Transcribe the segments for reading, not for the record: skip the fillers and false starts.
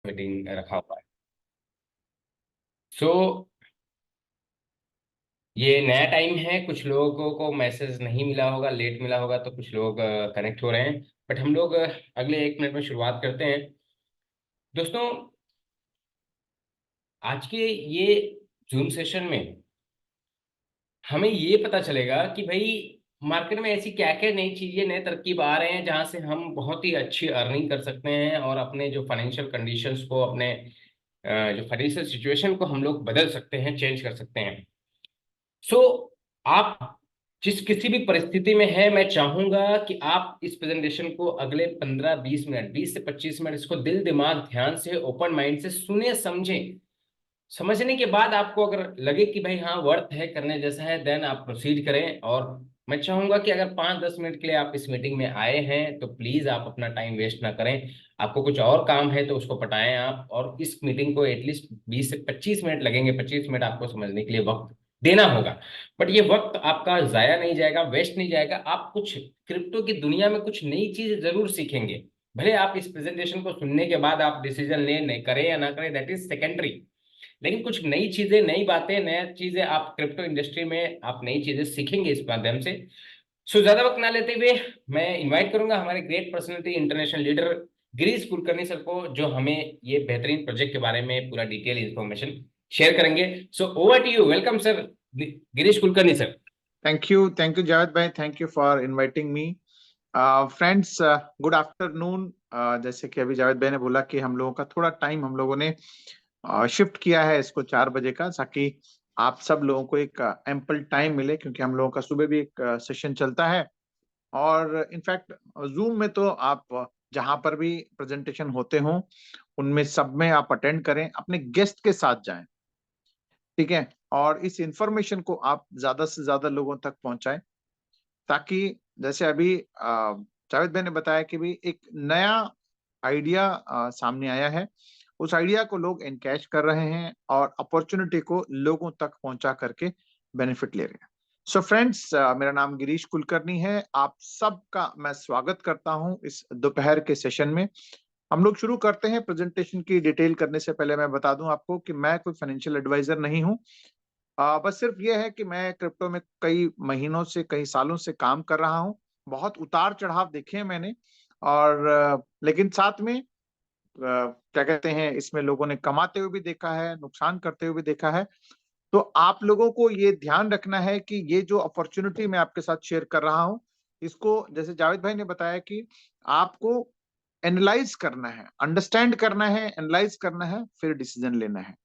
Meeting रखा हुआ है। सो ये नया टाइम है, कुछ लोगों को मैसेज नहीं मिला होगा, लेट मिला होगा, तो कुछ लोग कनेक्ट हो रहे हैं। बट हम लोग अगले 1 मिनट में शुरुआत करते हैं। दोस्तों, आज के ये जूम सेशन में हमें ये पता चलेगा कि भाई मार्केट में ऐसी क्या क्या नई चीजें, नए तरकीब आ रहे हैं जहां से हम बहुत ही अच्छी अर्निंग कर सकते हैं और अपने जो फाइनेंशियल कंडीशंस को, अपने जो फाइनेंशियल सिचुएशन को हम लोग बदल सकते हैं, चेंज कर सकते हैं। सो आप जिस किसी भी परिस्थिति में है, मैं चाहूंगा कि आप इस प्रेजेंटेशन को अगले 15-20 मिनट, 20 से 25 मिनट इसको दिल दिमाग ध्यान से, ओपन माइंड से सुने, समझें। समझने के बाद आपको अगर लगे कि भाई हाँ वर्थ है, करने जैसा है, देन आप प्रोसीड करें। और मैं चाहूंगा कि अगर 5-10 मिनट के लिए आप इस मीटिंग में आए हैं तो प्लीज आप अपना टाइम वेस्ट ना करें। आपको कुछ और काम है तो उसको पटाएं आप, और इस मीटिंग को एटलीस्ट 20 से 25 मिनट लगेंगे। 25 मिनट आपको समझने के लिए वक्त देना होगा। बट ये वक्त आपका जाया नहीं जाएगा, वेस्ट नहीं जाएगा। आप कुछ क्रिप्टो की दुनिया में कुछ नई चीज जरूर सीखेंगे। भले आप इस प्रेजेंटेशन को सुनने के बाद आप डिसीजन लें, नहीं करें या ना करें, दैट इज सेकेंडरी। लेकिन कुछ नई चीजें, नई बातें, नया चीजें आप क्रिप्टो इंडस्ट्री में आप नई चीजें सीखेंगे इस माध्यम से। सो ज्यादा वक्त ना लेते हुए मैं इनवाइट करूंगा हमारे great personality, international leader Girish Kulkarni sir को, जो हमें ये बेहतरीन प्रोजेक्ट के बारे में पूरा डिटेल इंफॉर्मेशन शेयर करेंगे। So over to you, welcome sir, Girish Kulkarni sir. Thank you, Javed bhai. Thank you for inviting me. Friends, good afternoon. जैसे कि अभी जावेद भाई ने बोला कि हम लोगों का थोड़ा टाइम हम लोगों ने शिफ्ट किया है इसको 4 बजे का, ताकि आप सब लोगों को एक एम्पल टाइम मिले, क्योंकि हम लोगों का सुबह भी एक सेशन चलता है। और इनफैक्ट जूम में तो आप जहां पर भी प्रेजेंटेशन होते हों उनमें सब में आप अटेंड करें, अपने गेस्ट के साथ जाएं, ठीक है। और इस इंफॉर्मेशन को आप ज्यादा से ज्यादा लोगों तक पहुंचाएं, ताकि जैसे अभी जावेद भाई ने बताया कि भी एक नया आइडिया सामने आया है, उस आइडिया को लोग एनकैश कर रहे हैं और अपॉर्चुनिटी को लोगों तक पहुंचा करके बेनिफिट ले रहे हैं। सो फ्रेंड्स, मेरा नाम गिरीश कुलकर्णी है। आप सबका मैं स्वागत करता हूं इस दोपहर के सेशन में। हम लोग शुरू करते हैं। प्रेजेंटेशन की डिटेल करने से पहले मैं बता दूं आपको कि मैं कोई फाइनेंशियल एडवाइजर नहीं हूं। बस सिर्फ ये है कि मैं क्रिप्टो में कई महीनों से, कई सालों से काम कर रहा हूँ। बहुत उतार चढ़ाव देखे हैं मैंने, और लेकिन साथ में क्या कहते हैं, इसमें लोगों ने कमाते हुए भी देखा है, नुकसान करते हुए भी देखा है। तो आप लोगों को ये ध्यान रखना है कि ये जो अपॉर्चुनिटी मैं आपके साथ शेयर कर रहा हूँ, इसको जैसे जावेद भाई ने बताया कि आपको एनालाइज करना है, अंडरस्टैंड करना है, एनालाइज करना है, फिर डिसीजन लेना है,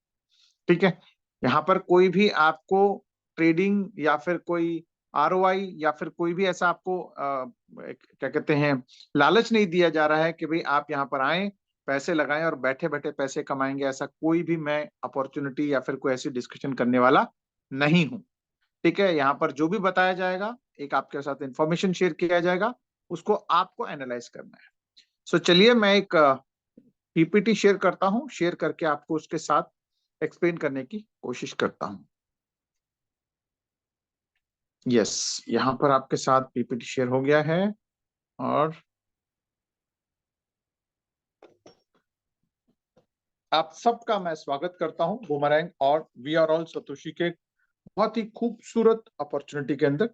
ठीक है। यहाँ पर कोई भी आपको ट्रेडिंग या फिर कोई आरओआई या फिर कोई भी ऐसा आपको क्या कहते हैं, लालच नहीं दिया जा रहा है कि भाई आप यहाँ पर आए, पैसे लगाएं और बैठे बैठे पैसे कमाएंगे। ऐसा कोई भी मैं अपॉर्चुनिटी या फिर कोई ऐसी डिस्कशन करने वाला नहीं हूँ, ठीक है। यहाँ पर जो भी बताया जाएगा, एक आपके साथ इंफॉर्मेशन शेयर किया जाएगा, उसको आपको एनालाइज करना है। सो चलिए मैं एक पीपीटी शेयर करता हूँ, शेयर करके आपको उसके साथ एक्सप्लेन करने की कोशिश करता हूँ। यस, यहाँ पर आपके साथ पीपीटी शेयर हो गया है। और आप सबका मैं स्वागत करता हूँ बूमरैंग और वी आर ऑल सतोशी के बहुत ही खूबसूरत अपॉर्चुनिटी के अंदर,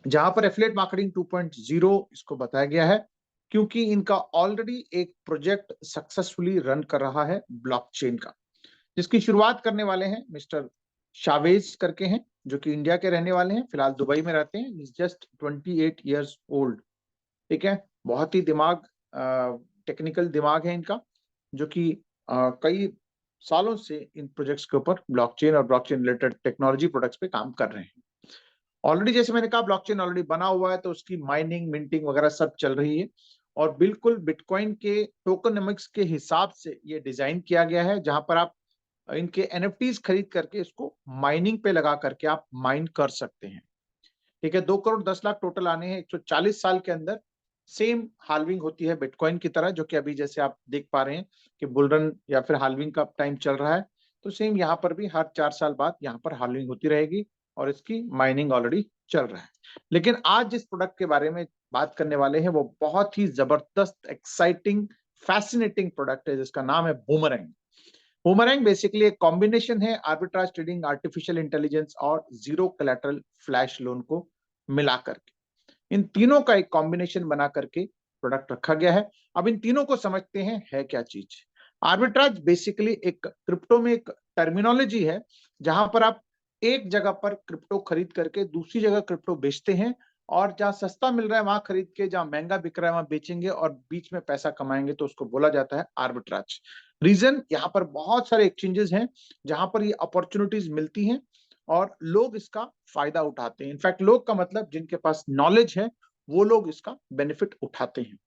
जहां पर एफिलिएट मार्केटिंग 2.0 इसको बताया गया है, क्योंकि इनका ऑलरेडी एक प्रोजेक्ट सक्सेसफुली रन कर रहा है ब्लॉकचेन का, जिसकी शुरुआत करने वाले हैं मिस्टर शावेज करके हैं, जो कि इंडिया के रहने वाले हैं, फिलहाल दुबई में रहते हैं। इज जस्ट 28 ईयर्स ओल्ड, ठीक है। बहुत ही दिमाग, टेक्निकल दिमाग है इनका, जो कि कई सालों से इन प्रोजेक्ट्स के ऊपर ब्लॉकचेन और ब्लॉकचेन रिलेटेड टेक्नोलॉजी प्रोडक्ट्स पे काम कर रहे हैं। ऑलरेडी जैसे मैंने कहा, ब्लॉकचेन ऑलरेडी बना हुआ है, तो उसकी माइनिंग, मिंटिंग वगैरह सब चल रही है, और बिल्कुल बिटकॉइन के टोकनोमिक्स के हिसाब से ये डिजाइन किया गया है, जहां पर आप इनके एनएफटीज खरीद करके इसको माइनिंग पे लगा करके आप माइन कर सकते हैं, ठीक है। 2 करोड़ 10 लाख टोटल आने हैं 140 साल के अंदर। सेम हाल्विंग होती है बिटकॉइन की तरह, जो कि अभी जैसे आप देख पा रहे हैं कि बुलरन या फिर हाल्विंग का टाइम चल रहा है, तो सेम यहाँ पर भी हर 4 साल बाद यहाँ पर हाल्विंग होती रहेगी, और इसकी माइनिंग ऑलरेडी चल रहा है। लेकिन आज जिस प्रोडक्ट के बारे में बात करने वाले हैं वो बहुत ही जबरदस्त, एक्साइटिंग, फैसिनेटिंग प्रोडक्ट है जिसका नाम है बूमरैंग। बूमरैंग बेसिकली एक कॉम्बिनेशन है आर्बिट्राज ट्रेडिंग, आर्टिफिशियल इंटेलिजेंस और जीरो कोलैटरल फ्लैश लोन को मिला करके, इन तीनों का एक कॉम्बिनेशन बना करके प्रोडक्ट रखा गया है। अब इन तीनों को समझते हैं है क्या चीज। आर्बिट्राज बेसिकली एक क्रिप्टो में एक टर्मिनोलॉजी है जहां पर आप एक जगह पर क्रिप्टो खरीद करके दूसरी जगह क्रिप्टो बेचते हैं, और जहां सस्ता मिल रहा है वहां खरीद के जहां महंगा बिक रहा है वहां बेचेंगे और बीच में पैसा कमाएंगे, तो उसको बोला जाता है आर्बिट्राज। रीजन, यहाँ पर बहुत सारे एक्सचेंजेस हैं जहां पर ये अपॉर्चुनिटीज मिलती हैं और लोग इसका फायदा उठाते हैं। इनफैक्ट लोग का मतलब जिनके पास नॉलेज है वो लोग इसका बेनिफिट उठाते हैं।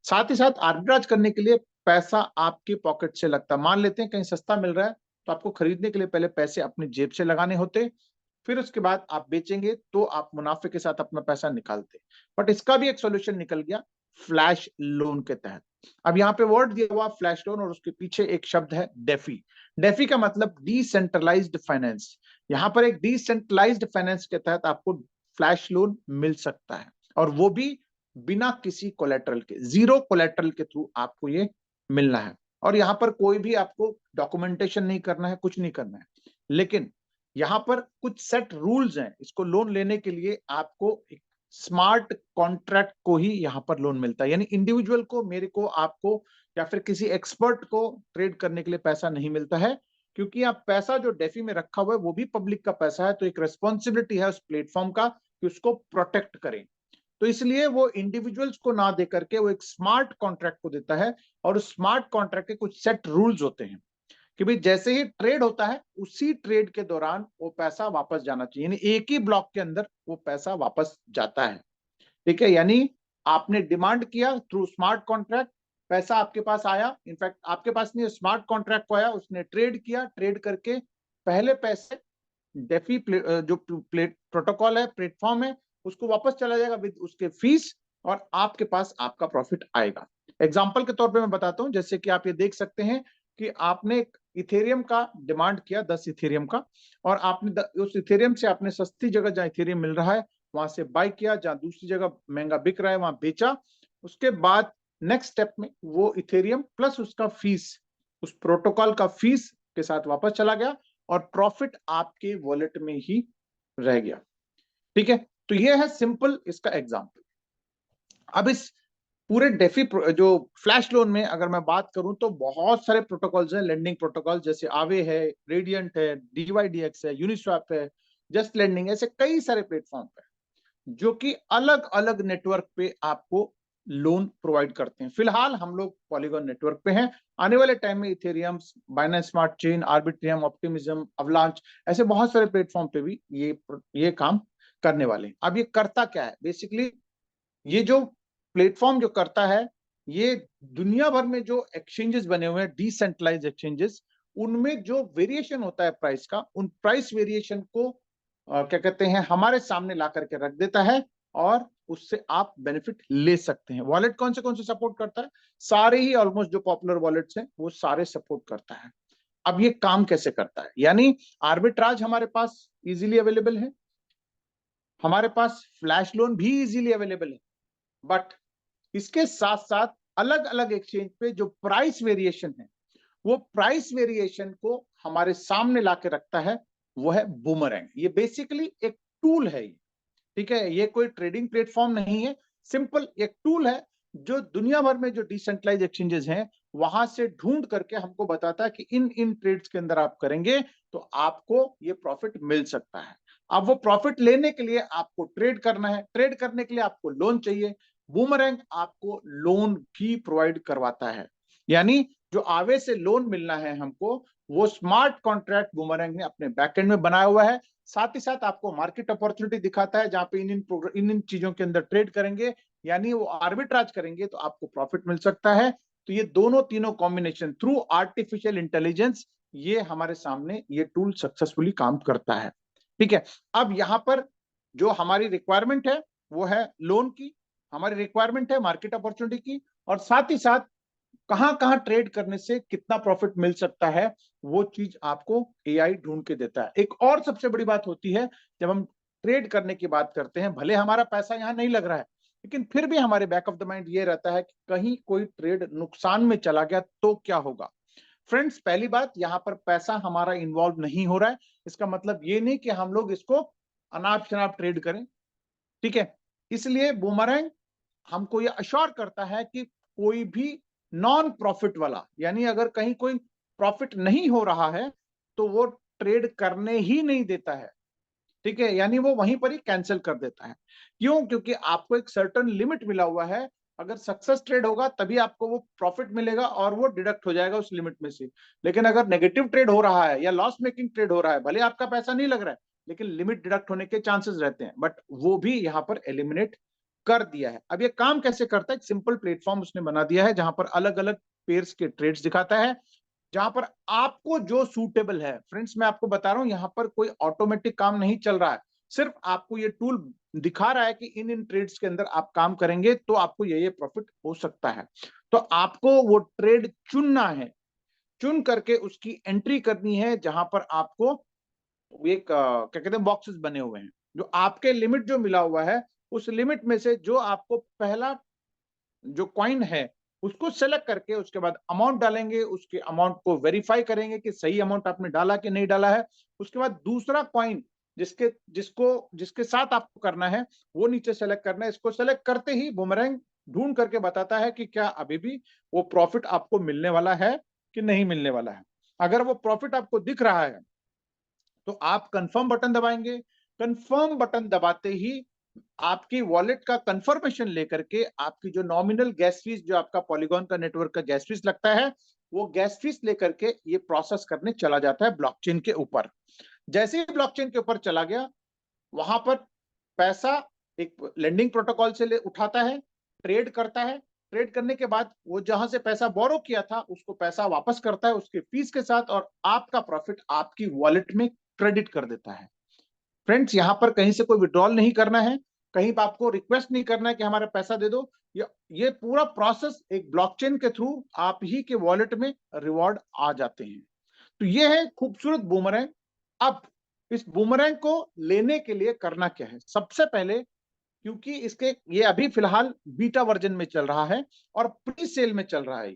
साथ ही साथ आर्बिट्राज करने के लिए पैसा आपके पॉकेट से लगता है। मान लेते हैं कहीं सस्ता मिल रहा है तो आपको खरीदने के लिए पहले पैसे अपनी जेब से लगाने होते, फिर उसके बाद आप बेचेंगे तो आप मुनाफे के साथ अपना पैसा निकालते। बट इसका भी एक सॉल्यूशन निकल गया फ्लैश लोन के तहत। अब यहाँ पे वर्ड दिया हुआ फ्लैश लोन और उसके पीछे एक शब्द है डेफी। डेफी का मतलब डिसेंट्रलाइज्ड फाइनेंस। यहाँ पर एक डिसेंट्रलाइज्ड फाइनेंस के तहत आपको फ्लैश लोन मिल सकता है, और वो भी बिना किसी कोलेटरल के, जीरो कोलेटरल के थ्रू आपको ये मिलना है। और यहाँ पर कोई भी आपको डॉक्यूमेंटेशन नहीं करना है, कुछ नहीं करना है। लेकिन यहाँ पर कुछ सेट रूल्स हैं। इसको लोन लेने के लिए आपको एक स्मार्ट कॉन्ट्रैक्ट को ही यहाँ पर लोन मिलता है, यानी इंडिविजुअल को, मेरे को, आपको या फिर किसी एक्सपर्ट को ट्रेड करने के लिए पैसा नहीं मिलता है, क्योंकि आप पैसा जो डेफी में रखा हुआ है वो भी पब्लिक का पैसा है, तो एक रेस्पॉन्सिबिलिटी है उस प्लेटफॉर्म का कि उसको प्रोटेक्ट करें। तो इसलिए वो इंडिविजुअल्स को ना दे करके वो एक स्मार्ट कॉन्ट्रैक्ट को देता है, और उस स्मार्ट कॉन्ट्रैक्ट के कुछ सेट रूल्स होते हैं कि भाई जैसे ही ट्रेड होता है उसी ट्रेड के दौरान वो पैसा वापस जाना चाहिए, यानी एक ही ब्लॉक के अंदर वो पैसा वापस जाता है। ठीक है, यानी आपने डिमांड किया थ्रू स्मार्ट कॉन्ट्रैक्ट, पैसा आपके पास आया, इनफैक्ट आपके पास नहीं, स्मार्ट कॉन्ट्रैक्ट को आया, उसने ट्रेड किया, ट्रेड करके पहले पैसे डेफी जो प्लेट प्रोटोकॉल है, प्लेटफॉर्म है, उसको वापस चला जाएगा विद उसके फीस, और आपके पास आपका प्रॉफिट आएगा। एग्जांपल के तौर पे मैं बताता हूं, जैसे कि आप ये देख सकते हैं कि आपने इथेरियम का डिमांड किया 10 इथेरियम का, और आपने उस इथेरियम से आपने सस्ती जगह जहां इथेरियम मिल रहा है वहां से बाय किया, जहां दूसरी जगह महंगा बिक रहा है वहां बेचा। उसके बाद नेक्स्ट स्टेप में वो इथेरियम प्लस उसका फीस, उस प्रोटोकॉल का फीस के साथ वापस चला गया, और प्रॉफिट आपके वॉलेट में ही रह गया। ठीक है, तो ये है सिंपल इसका एग्जांपल। अब इस पूरे डेफी जो फ्लैश लोन में अगर मैं बात करूं तो बहुत सारे प्रोटोकॉल्स हैं, लेंडिंग प्रोटोकॉल, जैसे आवे है, रेडियंट है, डीवाईडीएक्स है, यूनिस्वैप है, जस्ट लेंडिंग, ऐसे कई सारे प्लेटफॉर्म पे जो कि अलग अलग नेटवर्क पे आपको लोन प्रोवाइड करते हैं। फिलहाल हम लोग पॉलीगॉन नेटवर्क पे हैं, आने वाले टाइम में Ethereum, Binance smart chain, Arbitrum, Optimism, Avalanche, ऐसे बहुत सारे प्लेटफॉर्म पे भी ये काम करने वाले हैं। अब ये करता क्या है बेसिकली, ये जो प्लेटफॉर्म जो करता है, ये दुनिया भर में जो एक्सचेंजेस बने हुए हैं, डिसेंट्रलाइज एक्सचेंजेस, उनमें जो वेरिएशन होता है प्राइस का, उन प्राइस वेरिएशन को क्या कहते हैं, हमारे सामने ला करके रख देता है, और उससे आप बेनिफिट ले सकते हैं। वॉलेट कौन से सपोर्ट करता है? सारे ही ऑलमोस्ट जो पॉपुलर वॉलेट्स हैं वो सारे सपोर्ट करता है। अब ये काम कैसे करता है, यानी आर्बिट्राज हमारे पास इजीली अवेलेबल है, हमारे पास फ्लैश लोन भी इजीली अवेलेबल है, बट इसके साथ साथ अलग अलग एक्सचेंज पे जो प्राइस वेरिएशन है, वो प्राइस वेरिएशन को हमारे सामने लाके रखता है, वो है बूमरैंग। ये बेसिकली एक टूल है ये, ठीक है, ये कोई ट्रेडिंग प्लेटफॉर्म नहीं है, सिंपल एक टूल है जो दुनिया भर में जो डिसेंट्रलाइज एक्सचेंजेस हैं वहां से ढूंढ करके हमको बताता है कि इन इन ट्रेड्स के अंदर आप करेंगे तो आपको ये प्रॉफिट मिल सकता है। अब वो प्रॉफिट लेने के लिए आपको ट्रेड करना है, ट्रेड करने के लिए आपको लोन चाहिए, बूमरैंग आपको लोन भी प्रोवाइड करवाता है। यानी जो आवे से लोन मिलना है हमको, वो स्मार्ट कॉन्ट्रैक्ट बूमरैंग ने अपने बैकएंड में बनाया हुआ है। साथ ही साथ आपको मार्केट अपॉर्चुनिटी दिखाता है जहां पे इन चीजों के अंदर ट्रेड करेंगे, यानी वो आर्बिट्राज करेंगे तो आपको प्रॉफिट मिल सकता है। तो ये दोनों तीनों कॉम्बिनेशन थ्रू आर्टिफिशियल इंटेलिजेंस, ये हमारे सामने ये टूल सक्सेसफुली काम करता है। ठीक है, अब यहां पर जो हमारी रिक्वायरमेंट है वो है लोन की, हमारी रिक्वायरमेंट है मार्केट अपॉर्चुनिटी की, और साथ ही साथ कहां कहां ट्रेड करने से कितना प्रॉफिट मिल सकता है, वो चीज आपको एआई ढूंढ के देता है। एक और सबसे बड़ी बात होती है, जब हम ट्रेड करने की बात करते हैं, भले हमारा पैसा यहां नहीं लग रहा है, लेकिन फिर भी हमारे बैक ऑफ द माइंड ये रहता है कि कहीं कोई ट्रेड नुकसान में चला गया तो क्या होगा। फ्रेंड्स, पहली बात, यहां पर पैसा हमारा इन्वॉल्व नहीं हो रहा है। इसका मतलब ये नहीं कि हम लोग इसको अनाप शनाप ट्रेड करें, ठीक है। इसलिए बूमरैंग हमको ये अश्योर करता है कि कोई भी नॉन प्रॉफिट वाला, यानी अगर कहीं कोई प्रॉफिट नहीं हो रहा है तो वो ट्रेड करने ही नहीं देता है, ठीक है। यानी वो वहीं पर ही कैंसिल कर देता है। क्यों? क्योंकि आपको एक सर्टेन लिमिट मिला हुआ है। अगर सक्सेस ट्रेड होगा तभी आपको वो प्रॉफिट मिलेगा और वो डिडक्ट हो जाएगा उस लिमिट में से। लेकिन अगर नेगेटिव ट्रेड हो रहा है या लॉस मेकिंग ट्रेड हो रहा है, भले आपका पैसा नहीं लग रहा है लेकिन लिमिट डिडक्ट होने के चांसेस रहते हैं, बट वो भी यहाँ पर एलिमिनेट कर दिया है। अब ये काम कैसे करता है? एक सिंपल प्लेटफॉर्म उसने बना दिया है जहां पर अलग अलग पेयर्स के ट्रेड्स दिखाता है, जहां पर आपको जो सूटेबल है। फ्रेंड्स, मैं आपको बता रहा हूं, यहां पर कोई ऑटोमेटिक काम नहीं चल रहा है। सिर्फ आपको ये टूल दिखा रहा है कि इन इन ट्रेड्स के अंदर आप काम करेंगे तो आपको ये प्रॉफिट हो सकता है। तो आपको वो ट्रेड चुनना है, चुन करके उसकी एंट्री करनी है, जहां पर आपको एक क्या कहते हैं, बॉक्सेस बने हुए हैं, जो आपके लिमिट जो मिला हुआ है उस लिमिट में से जो आपको पहला जो कॉइन है उसको सेलेक्ट करके उसके बाद अमाउंट डालेंगे, उसके अमाउंट को वेरीफाई करेंगे कि सही अमाउंट आपने डाला कि नहीं डाला है। उसके बाद दूसरा कॉइन जिसके साथ आपको करना है वो नीचे सेलेक्ट करना है। इसको सेलेक्ट करते ही बूमरैंग ढूंढ करके बताता है कि क्या अभी भी वो प्रॉफिट आपको मिलने वाला है कि नहीं मिलने वाला है। अगर वो प्रॉफिट आपको दिख रहा है तो आप कंफर्म बटन दबाएंगे। कंफर्म बटन दबाते ही आपकी वॉलेट का कंफर्मेशन लेकर के आपकी जो नॉमिनल गैस फीस, जो आपका पॉलीगॉन का नेटवर्क का गैस फीस लगता है, वो गैस फीस लेकर के ये प्रोसेस करने चला जाता है ब्लॉकचेन के ऊपर। जैसे ही ब्लॉकचेन के ऊपर चला गया, वहां पर पैसा एक लेंडिंग प्रोटोकॉल से ले उठाता है, ट्रेड करता है। ट्रेड करने के बाद वो जहां से पैसा बोरो किया था उसको पैसा वापस करता है उसके फीस के साथ, और आपका प्रॉफिट आपकी वॉलेट में क्रेडिट कर देता है। फ्रेंड्स, यहां पर कहीं से कोई विड्रॉल नहीं करना है, कहीं पर आपको रिक्वेस्ट नहीं करना है कि हमारा पैसा दे दो। ये पूरा प्रोसेस एक ब्लॉकचेन के थ्रू आप ही के वॉलेट में रिवॉर्ड आ जाते हैं। तो ये है खूबसूरत बूमरैंग। अब इस बूमरैंग को लेने के लिए करना क्या है? सबसे पहले, क्योंकि इसके ये अभी फिलहाल बीटा वर्जन में चल रहा है और प्री सेल में चल रहा है,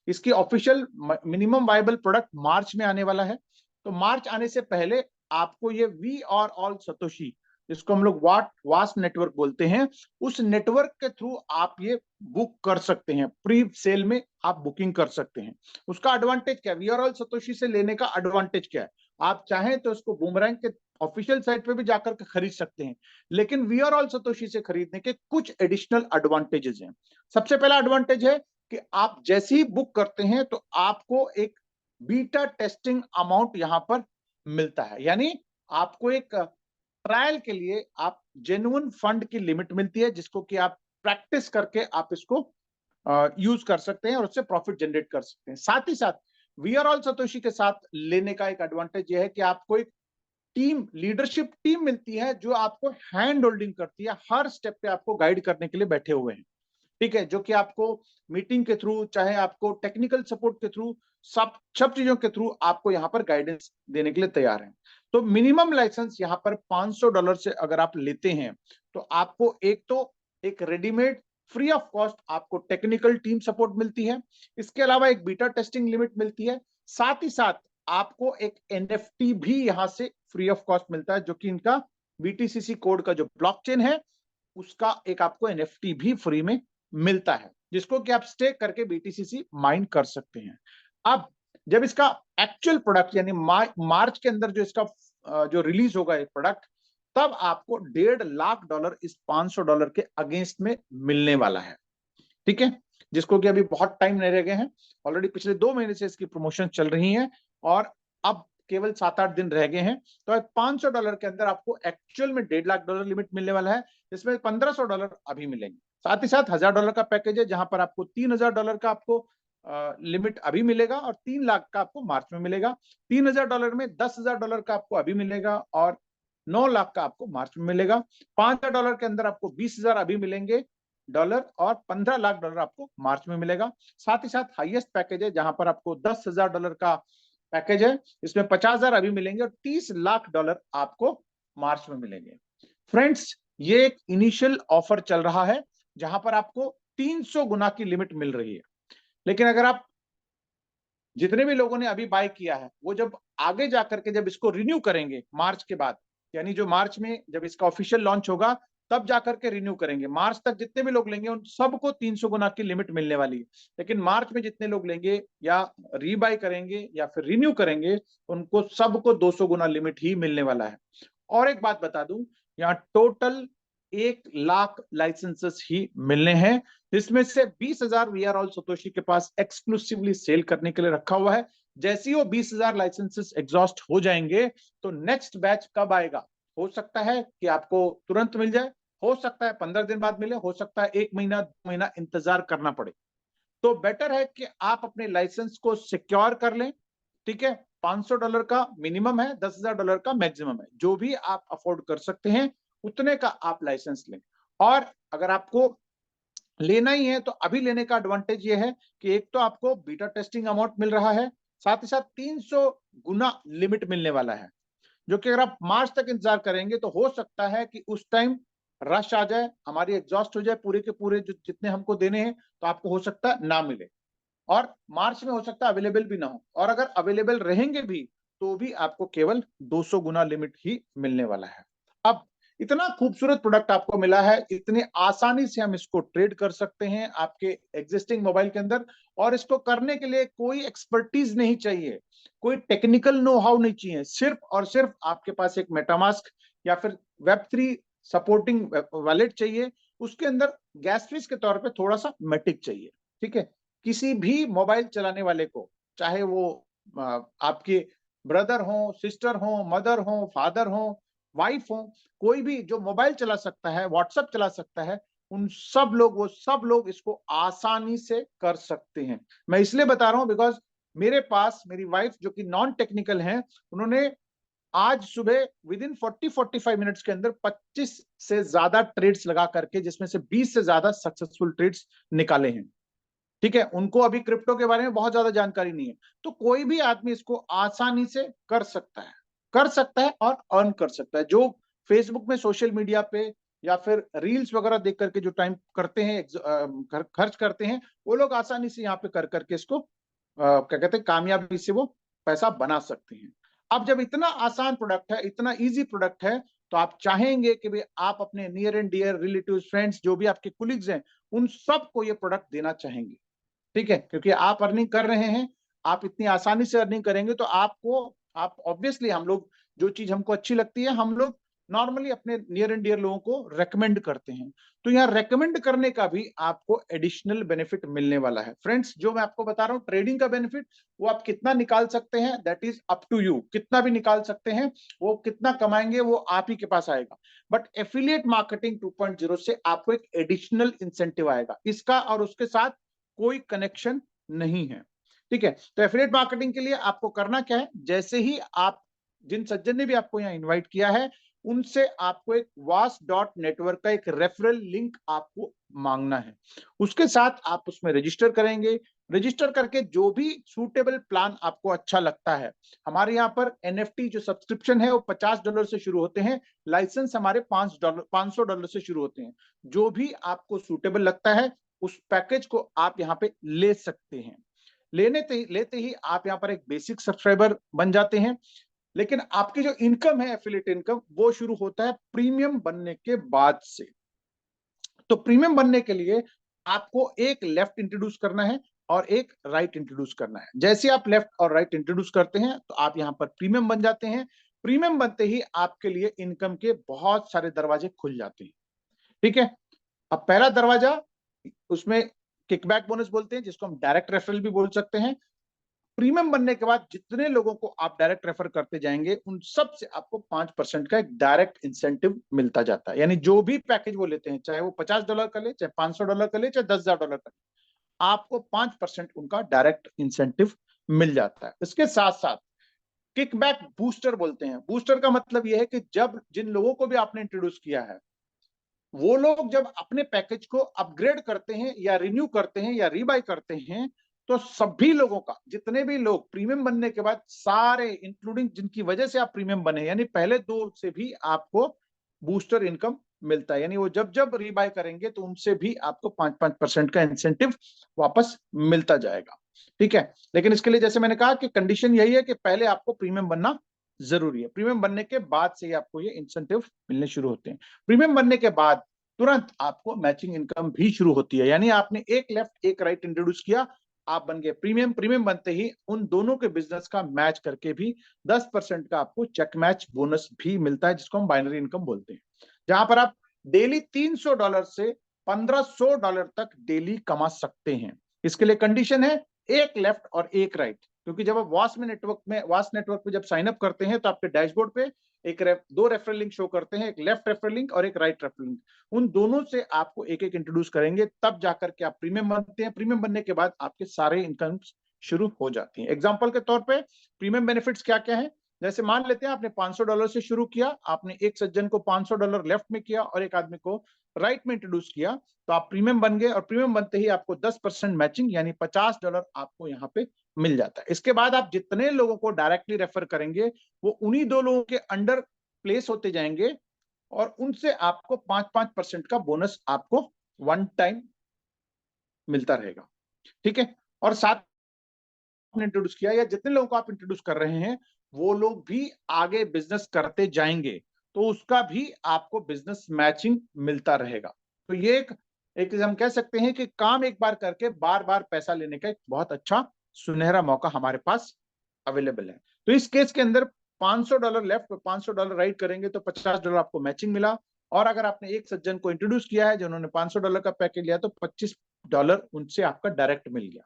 इसकी ऑफिशियल मिनिमम वायबल प्रोडक्ट मार्च में आने वाला है। तो मार्च आने से पहले आपको ये वी और ऑल सतोशी, जिसको हम लोग वास्ट नेटवर्क बोलते हैं, उस नेटवर्क के थ्रू आप ये बुक कर सकते हैं। प्री सेल में आप बुकिंग कर सकते हैं। उसका एडवांटेज क्या है? वी आर ऑल सतोशी से लेने का एडवांटेज क्या है? आप चाहें तो इसको बूमरैंग के ऑफिशियल साइट पे भी जाकर के खरीद सकते हैं, लेकिन वी आर ऑल सतोशी से खरीदने के कुछ एडिशनल एडवांटेजेस हैं। सबसे पहला एडवांटेज है कि आप जैसे ही बुक करते हैं तो आपको एक बीटा टेस्टिंग अमाउंट यहां पर मिलता है। यानी आपको एक ट्रायल के लिए आप जेन्युइन फंड की लिमिट मिलती है, जिसको कि आप प्रैक्टिस करके आप इसको यूज कर सकते हैं और उससे प्रॉफिट जनरेट कर सकते हैं। साथ ही साथ वी आर ऑल सतोशी के साथ लेने का एक एडवांटेज यह है कि आपको एक टीम, लीडरशिप टीम मिलती है जो आपको हैंड होल्डिंग करती है, हर स्टेप पे आपको गाइड करने के लिए बैठे हुए हैं, ठीक है। जो कि आपको मीटिंग के थ्रू, चाहे आपको टेक्निकल सपोर्ट के थ्रू, सब सब चीजों के थ्रू आपको यहाँ पर गाइडेंस देने के लिए तैयार हैं। तो मिनिमम लाइसेंस यहाँ पर $500 से अगर आप लेते हैं तो आपको एक रेडीमेड फ्री ऑफ कॉस्ट आपको टेक्निकल टीम सपोर्ट मिलती है। इसके अलावा एक बीटा टेस्टिंग लिमिट मिलती है। साथ ही साथ आपको एक एनएफटी भी यहां से फ्री ऑफ कॉस्ट मिलता है, जो कि इनका बीटीसीसी कोड का जो ब्लॉकचेन है उसका एक आपको एनएफटी भी फ्री में मिलता है, जिसको कि आप स्टेक करके बीटीसीसी माइन कर सकते हैं। अब जब इसका एक्चुअल प्रोडक्ट यानी मार्च के अंदर जो इसका जो रिलीज होगा एक प्रोडक्ट, तब आपको $1.5 लाख इस $500 के अगेंस्ट में मिलने वाला है, ठीक है। जिसको कि अभी बहुत टाइम नहीं रह गए हैं, ऑलरेडी पिछले 2 महीने से इसकी प्रमोशन चल रही है और अब केवल 7-8 दिन रह गए हैं। तो $500 के अंदर आपको एक्चुअल में $1.5 लाख लिमिट मिलने वाला है, जिसमें $1500 अभी मिलेंगे। साथ ही साथ $1000 का पैकेज है जहां पर आपको $3000 का आपको लिमिट अभी मिलेगा और 3 लाख का आपको मार्च में मिलेगा। $3000 में $10,000 का आपको अभी मिलेगा और 9 लाख का आपको मार्च में मिलेगा। $5000 के अंदर आपको 20,000 अभी मिलेंगे डॉलर और $15 लाख आपको मार्च में मिलेगा। साथ ही साथ हाईएस्ट पैकेज है जहां पर आपको $10,000 का पैकेज है, इसमें 50,000 अभी मिलेंगे और $30 लाख आपको मार्च में मिलेंगे। फ्रेंड्स, ये एक इनिशियल ऑफर चल रहा है जहां पर आपको 300 गुना की लिमिट मिल रही है। लेकिन अगर आप जितने भी लोगों ने अभी बाय किया है, वो जब आगे जाकर के जब इसको रिन्यू करेंगे मार्च के बाद, यानी जो मार्च में जब इसका ऑफिशियल लॉन्च होगा, तब जाकर के रिन्यू करेंगे। मार्च तक जितने भी लोग लेंगे उन सबको 300 गुना की लिमिट मिलने वाली है। लेकिन मार्च में जितने लोग लेंगे या रीबाय करेंगे या फिर रिन्यू करेंगे, उनको सबको 200 गुना लिमिट ही मिलने वाला है। और एक बात बता दूं, यहाँ टोटल 1 लाख लाइसेंसेस ही मिलने हैं, जिसमें से 20,000 वी आर ऑल सतोशी के पास एक्सक्लूसिवली सेल करने के लिए रखा हुआ है। जैसे ही वो 20,000 लाइसेंसेस एग्जॉस्ट हो जाएंगे, तो नेक्स्ट बैच कब आएगा, हो सकता है कि आपको तुरंत मिल जाए, हो सकता है 15 दिन बाद मिले, हो सकता है 1 महीना 2 महीना इंतजार करना पड़े। तो बेटर है कि आप अपने लाइसेंस को सिक्योर कर लें। ठीक है, $500 का मिनिमम है, $10,000 का मैक्सिमम है। जो भी आप अफोर्ड कर सकते हैं उतने का आप लाइसेंस लें। और अगर आपको लेना ही है तो अभी लेने का एडवांटेज ये है कि एक तो आपको बीटा टेस्टिंग अमाउंट मिल रहा है, साथ ही साथ 300 गुना लिमिट मिलने वाला है, जो कि अगर आप मार्च तक इंतजार करेंगे तो हो सकता है कि उस टाइम रश आ जाए, हमारी एग्जॉस्ट हो जाए पूरे के पूरे जो जितने हमको देने हैं, तो आपको हो सकता है ना मिले, और मार्च में हो सकता है अवेलेबल भी ना हो, और अगर अवेलेबल रहेंगे भी तो भी आपको केवल 200 गुना लिमिट ही मिलने वाला है। अब इतना खूबसूरत प्रोडक्ट आपको मिला है, इतने आसानी से हम इसको ट्रेड कर सकते हैं आपके एग्जिस्टिंग मोबाइल के अंदर, और इसको करने के लिए कोई एक्सपर्टीज नहीं चाहिए, कोई टेक्निकल नो हाउ नहीं चाहिए, सिर्फ और सिर्फ आपके पास एक मेटामास्क या फिर वेब3 सपोर्टिंग वॉलेट चाहिए, उसके अंदर गैस फीस के तौर पे थोड़ा सा मेटिक चाहिए। ठीक है, किसी भी मोबाइल चलाने वाले को, चाहे वो आपके ब्रदर हो, सिस्टर हो, मदर हो, फादर हो, वाइफ हो, कोई भी जो मोबाइल चला सकता है, व्हाट्सएप चला सकता है, उन सब लोग, वो सब लोग इसको आसानी से कर सकते हैं। मैं इसलिए बता रहा हूं बिकॉज मेरे पास मेरी वाइफ जो कि नॉन टेक्निकल है, उन्होंने आज सुबह विद इन 40-45 मिनट्स के अंदर 25 से ज्यादा ट्रेड्स लगा करके, जिसमें से 20 से ज्यादा सक्सेसफुल ट्रेड्स निकाले हैं। ठीक है, उनको अभी क्रिप्टो के बारे में बहुत ज्यादा जानकारी नहीं है, तो कोई भी आदमी इसको आसानी से कर सकता है, कर सकता है और अर्न कर सकता है। जो फेसबुक में, सोशल मीडिया पे या फिर रील्स वगैरह देख करके जो टाइम करते हैं, खर्च करते हैं, वो लोग आसानी से यहाँ पे कर करके इसको क्या कहते हैं, कामयाबी से वो पैसा बना सकते हैं। अब जब इतना आसान प्रोडक्ट है, इतना इजी प्रोडक्ट है, तो आप चाहेंगे कि भाई आप अपने near and dear relative, friends, जो भी आपके कुलीग्स हैं, उन सबको ये प्रोडक्ट देना चाहेंगे। ठीक है, क्योंकि आप अर्निंग कर रहे हैं, आप इतनी आसानी से अर्निंग करेंगे तो आपको, आप ऑब्वियसली, हम लोग जो चीज हमको अच्छी लगती है, हम लोग नॉर्मली अपने नियर एंड डियर लोगों को रेकमेंड करते हैं, तो यहाँ रेकमेंड करने का भी आपको एडिशनल बेनिफिट मिलने वाला है। फ्रेंड्स, जो मैं आपको बता रहा हूँ ट्रेडिंग का बेनिफिट, वो आप कितना निकाल सकते हैं, that is up to you, कितना भी निकाल सकते हैं, वो कितना कमाएंगे वो आप ही के पास आएगा। बट एफिलिएट मार्केटिंग 2.0 से आपको एक एडिशनल इंसेंटिव आएगा, इसका और उसके साथ कोई कनेक्शन नहीं है। ठीक है, तो एफिलिएट मार्केटिंग के लिए आपको करना क्या है, जैसे ही आप, जिन सज्जन ने भी आपको यहाँ इनवाइट किया है, उनसे आपको एक वास.नेटवर्क का एक रेफरल लिंक आपको मांगना है, उसके साथ आप उसमें रजिस्टर करेंगे। रजिस्टर करके जो भी सूटेबल प्लान आपको अच्छा लगता है, हमारे यहाँ पर एनएफटी जो सब्सक्रिप्शन है वो $50 से शुरू होते हैं, लाइसेंस हमारे $500 से शुरू होते हैं। जो भी आपको सूटेबल लगता है उस पैकेज को आप यहाँ पे ले सकते हैं। लेते ही आप यहाँ पर एक बेसिक सब्सक्राइबर बन जाते हैं। लेकिन आपकी जो इनकम है, एफिलिएट इनकम, वो शुरू होता है प्रीमियम बनने के बाद से। तो प्रीमियम बनने के लिए आपको एक लेफ्ट इंट्रोड्यूस करना है और एक राइट इंट्रोड्यूस करना है। जैसे आप लेफ्ट और राइट इंट्रोड्यूस करते हैं तो आप यहाँ पर प्रीमियम बन जाते हैं। प्रीमियम बनते ही आपके लिए इनकम के बहुत सारे दरवाजे खुल जाते हैं। ठीक है, अब पहला दरवाजा, उसमें किकबैक बोनस बोलते हैं, जिसको हम डायरेक्ट रेफरल भी बोल सकते हैं। प्रीमियम बनने के बाद जितने लोगों को आप डायरेक्ट रेफर करते जाएंगे, उन सब से आपको 5% का एक डायरेक्ट इंसेंटिव मिलता जाता है। यानी जो भी पैकेज वो लेते हैं, चाहे वो $50 का ले, चाहे $500 का ले, चाहे $10,000 का ले, आपको 5% उनका डायरेक्ट इंसेंटिव मिल जाता है। इसके साथ साथ किकबैक बूस्टर बोलते हैं। बूस्टर का मतलब यह है कि जब जिन लोगों को भी आपने इंट्रोड्यूस किया है, वो लोग जब अपने पैकेज को अपग्रेड करते हैं या रिन्यू करते हैं या रीबाय करते हैं, तो सभी लोगों का, जितने भी लोग प्रीमियम बनने के बाद, सारे इंक्लूडिंग जिनकी वजह से आप प्रीमियम बने, यानी पहले 2 से भी आपको बूस्टर इनकम मिलता है, यानी वो जब जब रीबाय करेंगे तो उनसे भी आपको 5-5% का इंसेंटिव वापस मिलता जाएगा। ठीक है, लेकिन इसके लिए जैसे मैंने कहा कि कंडीशन यही है कि पहले आपको प्रीमियम बनना जरूरी है। प्रीमियम बनने के बाद से ही आपको ये इंसेंटिव मिलने शुरू होते हैं। प्रीमियम बनने के बाद तुरंत आपको मैचिंग इनकम भी शुरू होती है, यानी आपने एक लेफ्ट एक राइट इंट्रोड्यूस किया, आप बन गए प्रीमियम। प्रीमियम बनते ही उन दोनों के बिजनेस का मैच करके भी 10% का आपको चेक मैच बोनस भी मिलता है, जिसको हम बाइनरी इनकम बोलते हैं, जहां पर आप डेली $300 से $1500 तक डेली कमा सकते हैं। इसके लिए कंडीशन है एक लेफ्ट और एक राइट, क्योंकि जब आप वास नेटवर्क में जब साइन अप करते हैं तो आपके डैशबोर्ड पे दो रेफरल लिंक शो करते हैं, एक लेफ्ट रेफरल लिंक और एक राइट रेफरल लिंक। उन दोनों से आपको एक एक इंट्रोड्यूस करेंगे, तब जाकर के आप प्रीमियम बनते हैं। प्रीमियम बनने के बाद आपके सारे इनकम शुरू हो जाती हैं। एग्जाम्पल के तौर पे प्रीमियम बेनिफिट्स क्या क्या है, जैसे मान लेते हैं आपने $500 से शुरू किया, आपने एक सज्जन को $500 लेफ्ट में किया और एक आदमी को राइट में इंट्रोड्यूस किया, तो आप प्रीमियम बन गए। और प्रीमियम बनते ही आपको 10% मैचिंग यानी $50 आपको यहाँ पे मिल जाता है। इसके बाद आप जितने लोगों को डायरेक्टली रेफर करेंगे वो उन्हीं दो लोगों के अंडर प्लेस होते जाएंगे और उनसे आपको 5-5% का बोनस आपको वन टाइम मिलता रहेगा। ठीक है, और साथ आपने इंट्रोड्यूस किया या जितने लोगों को आप इंट्रोड्यूस कर रहे हैं वो लोग भी आगे बिजनेस करते जाएंगे, तो उसका भी आपको बिजनेस मैचिंग मिलता रहेगा। तो ये एक हम कह सकते हैं कि काम एक बार करके बार बार पैसा लेने का एक बहुत अच्छा सुनहरा मौका हमारे पास अवेलेबल है। तो इस केस के अंदर $500 लेफ्ट और $500 राइट करेंगे तो $50 आपको मैचिंग मिला। और अगर आपने एक सज्जन को इंट्रोड्यूस किया है जिन्होंने $500 का पैकेज लिया तो $25 उनसे आपका डायरेक्ट मिल गया।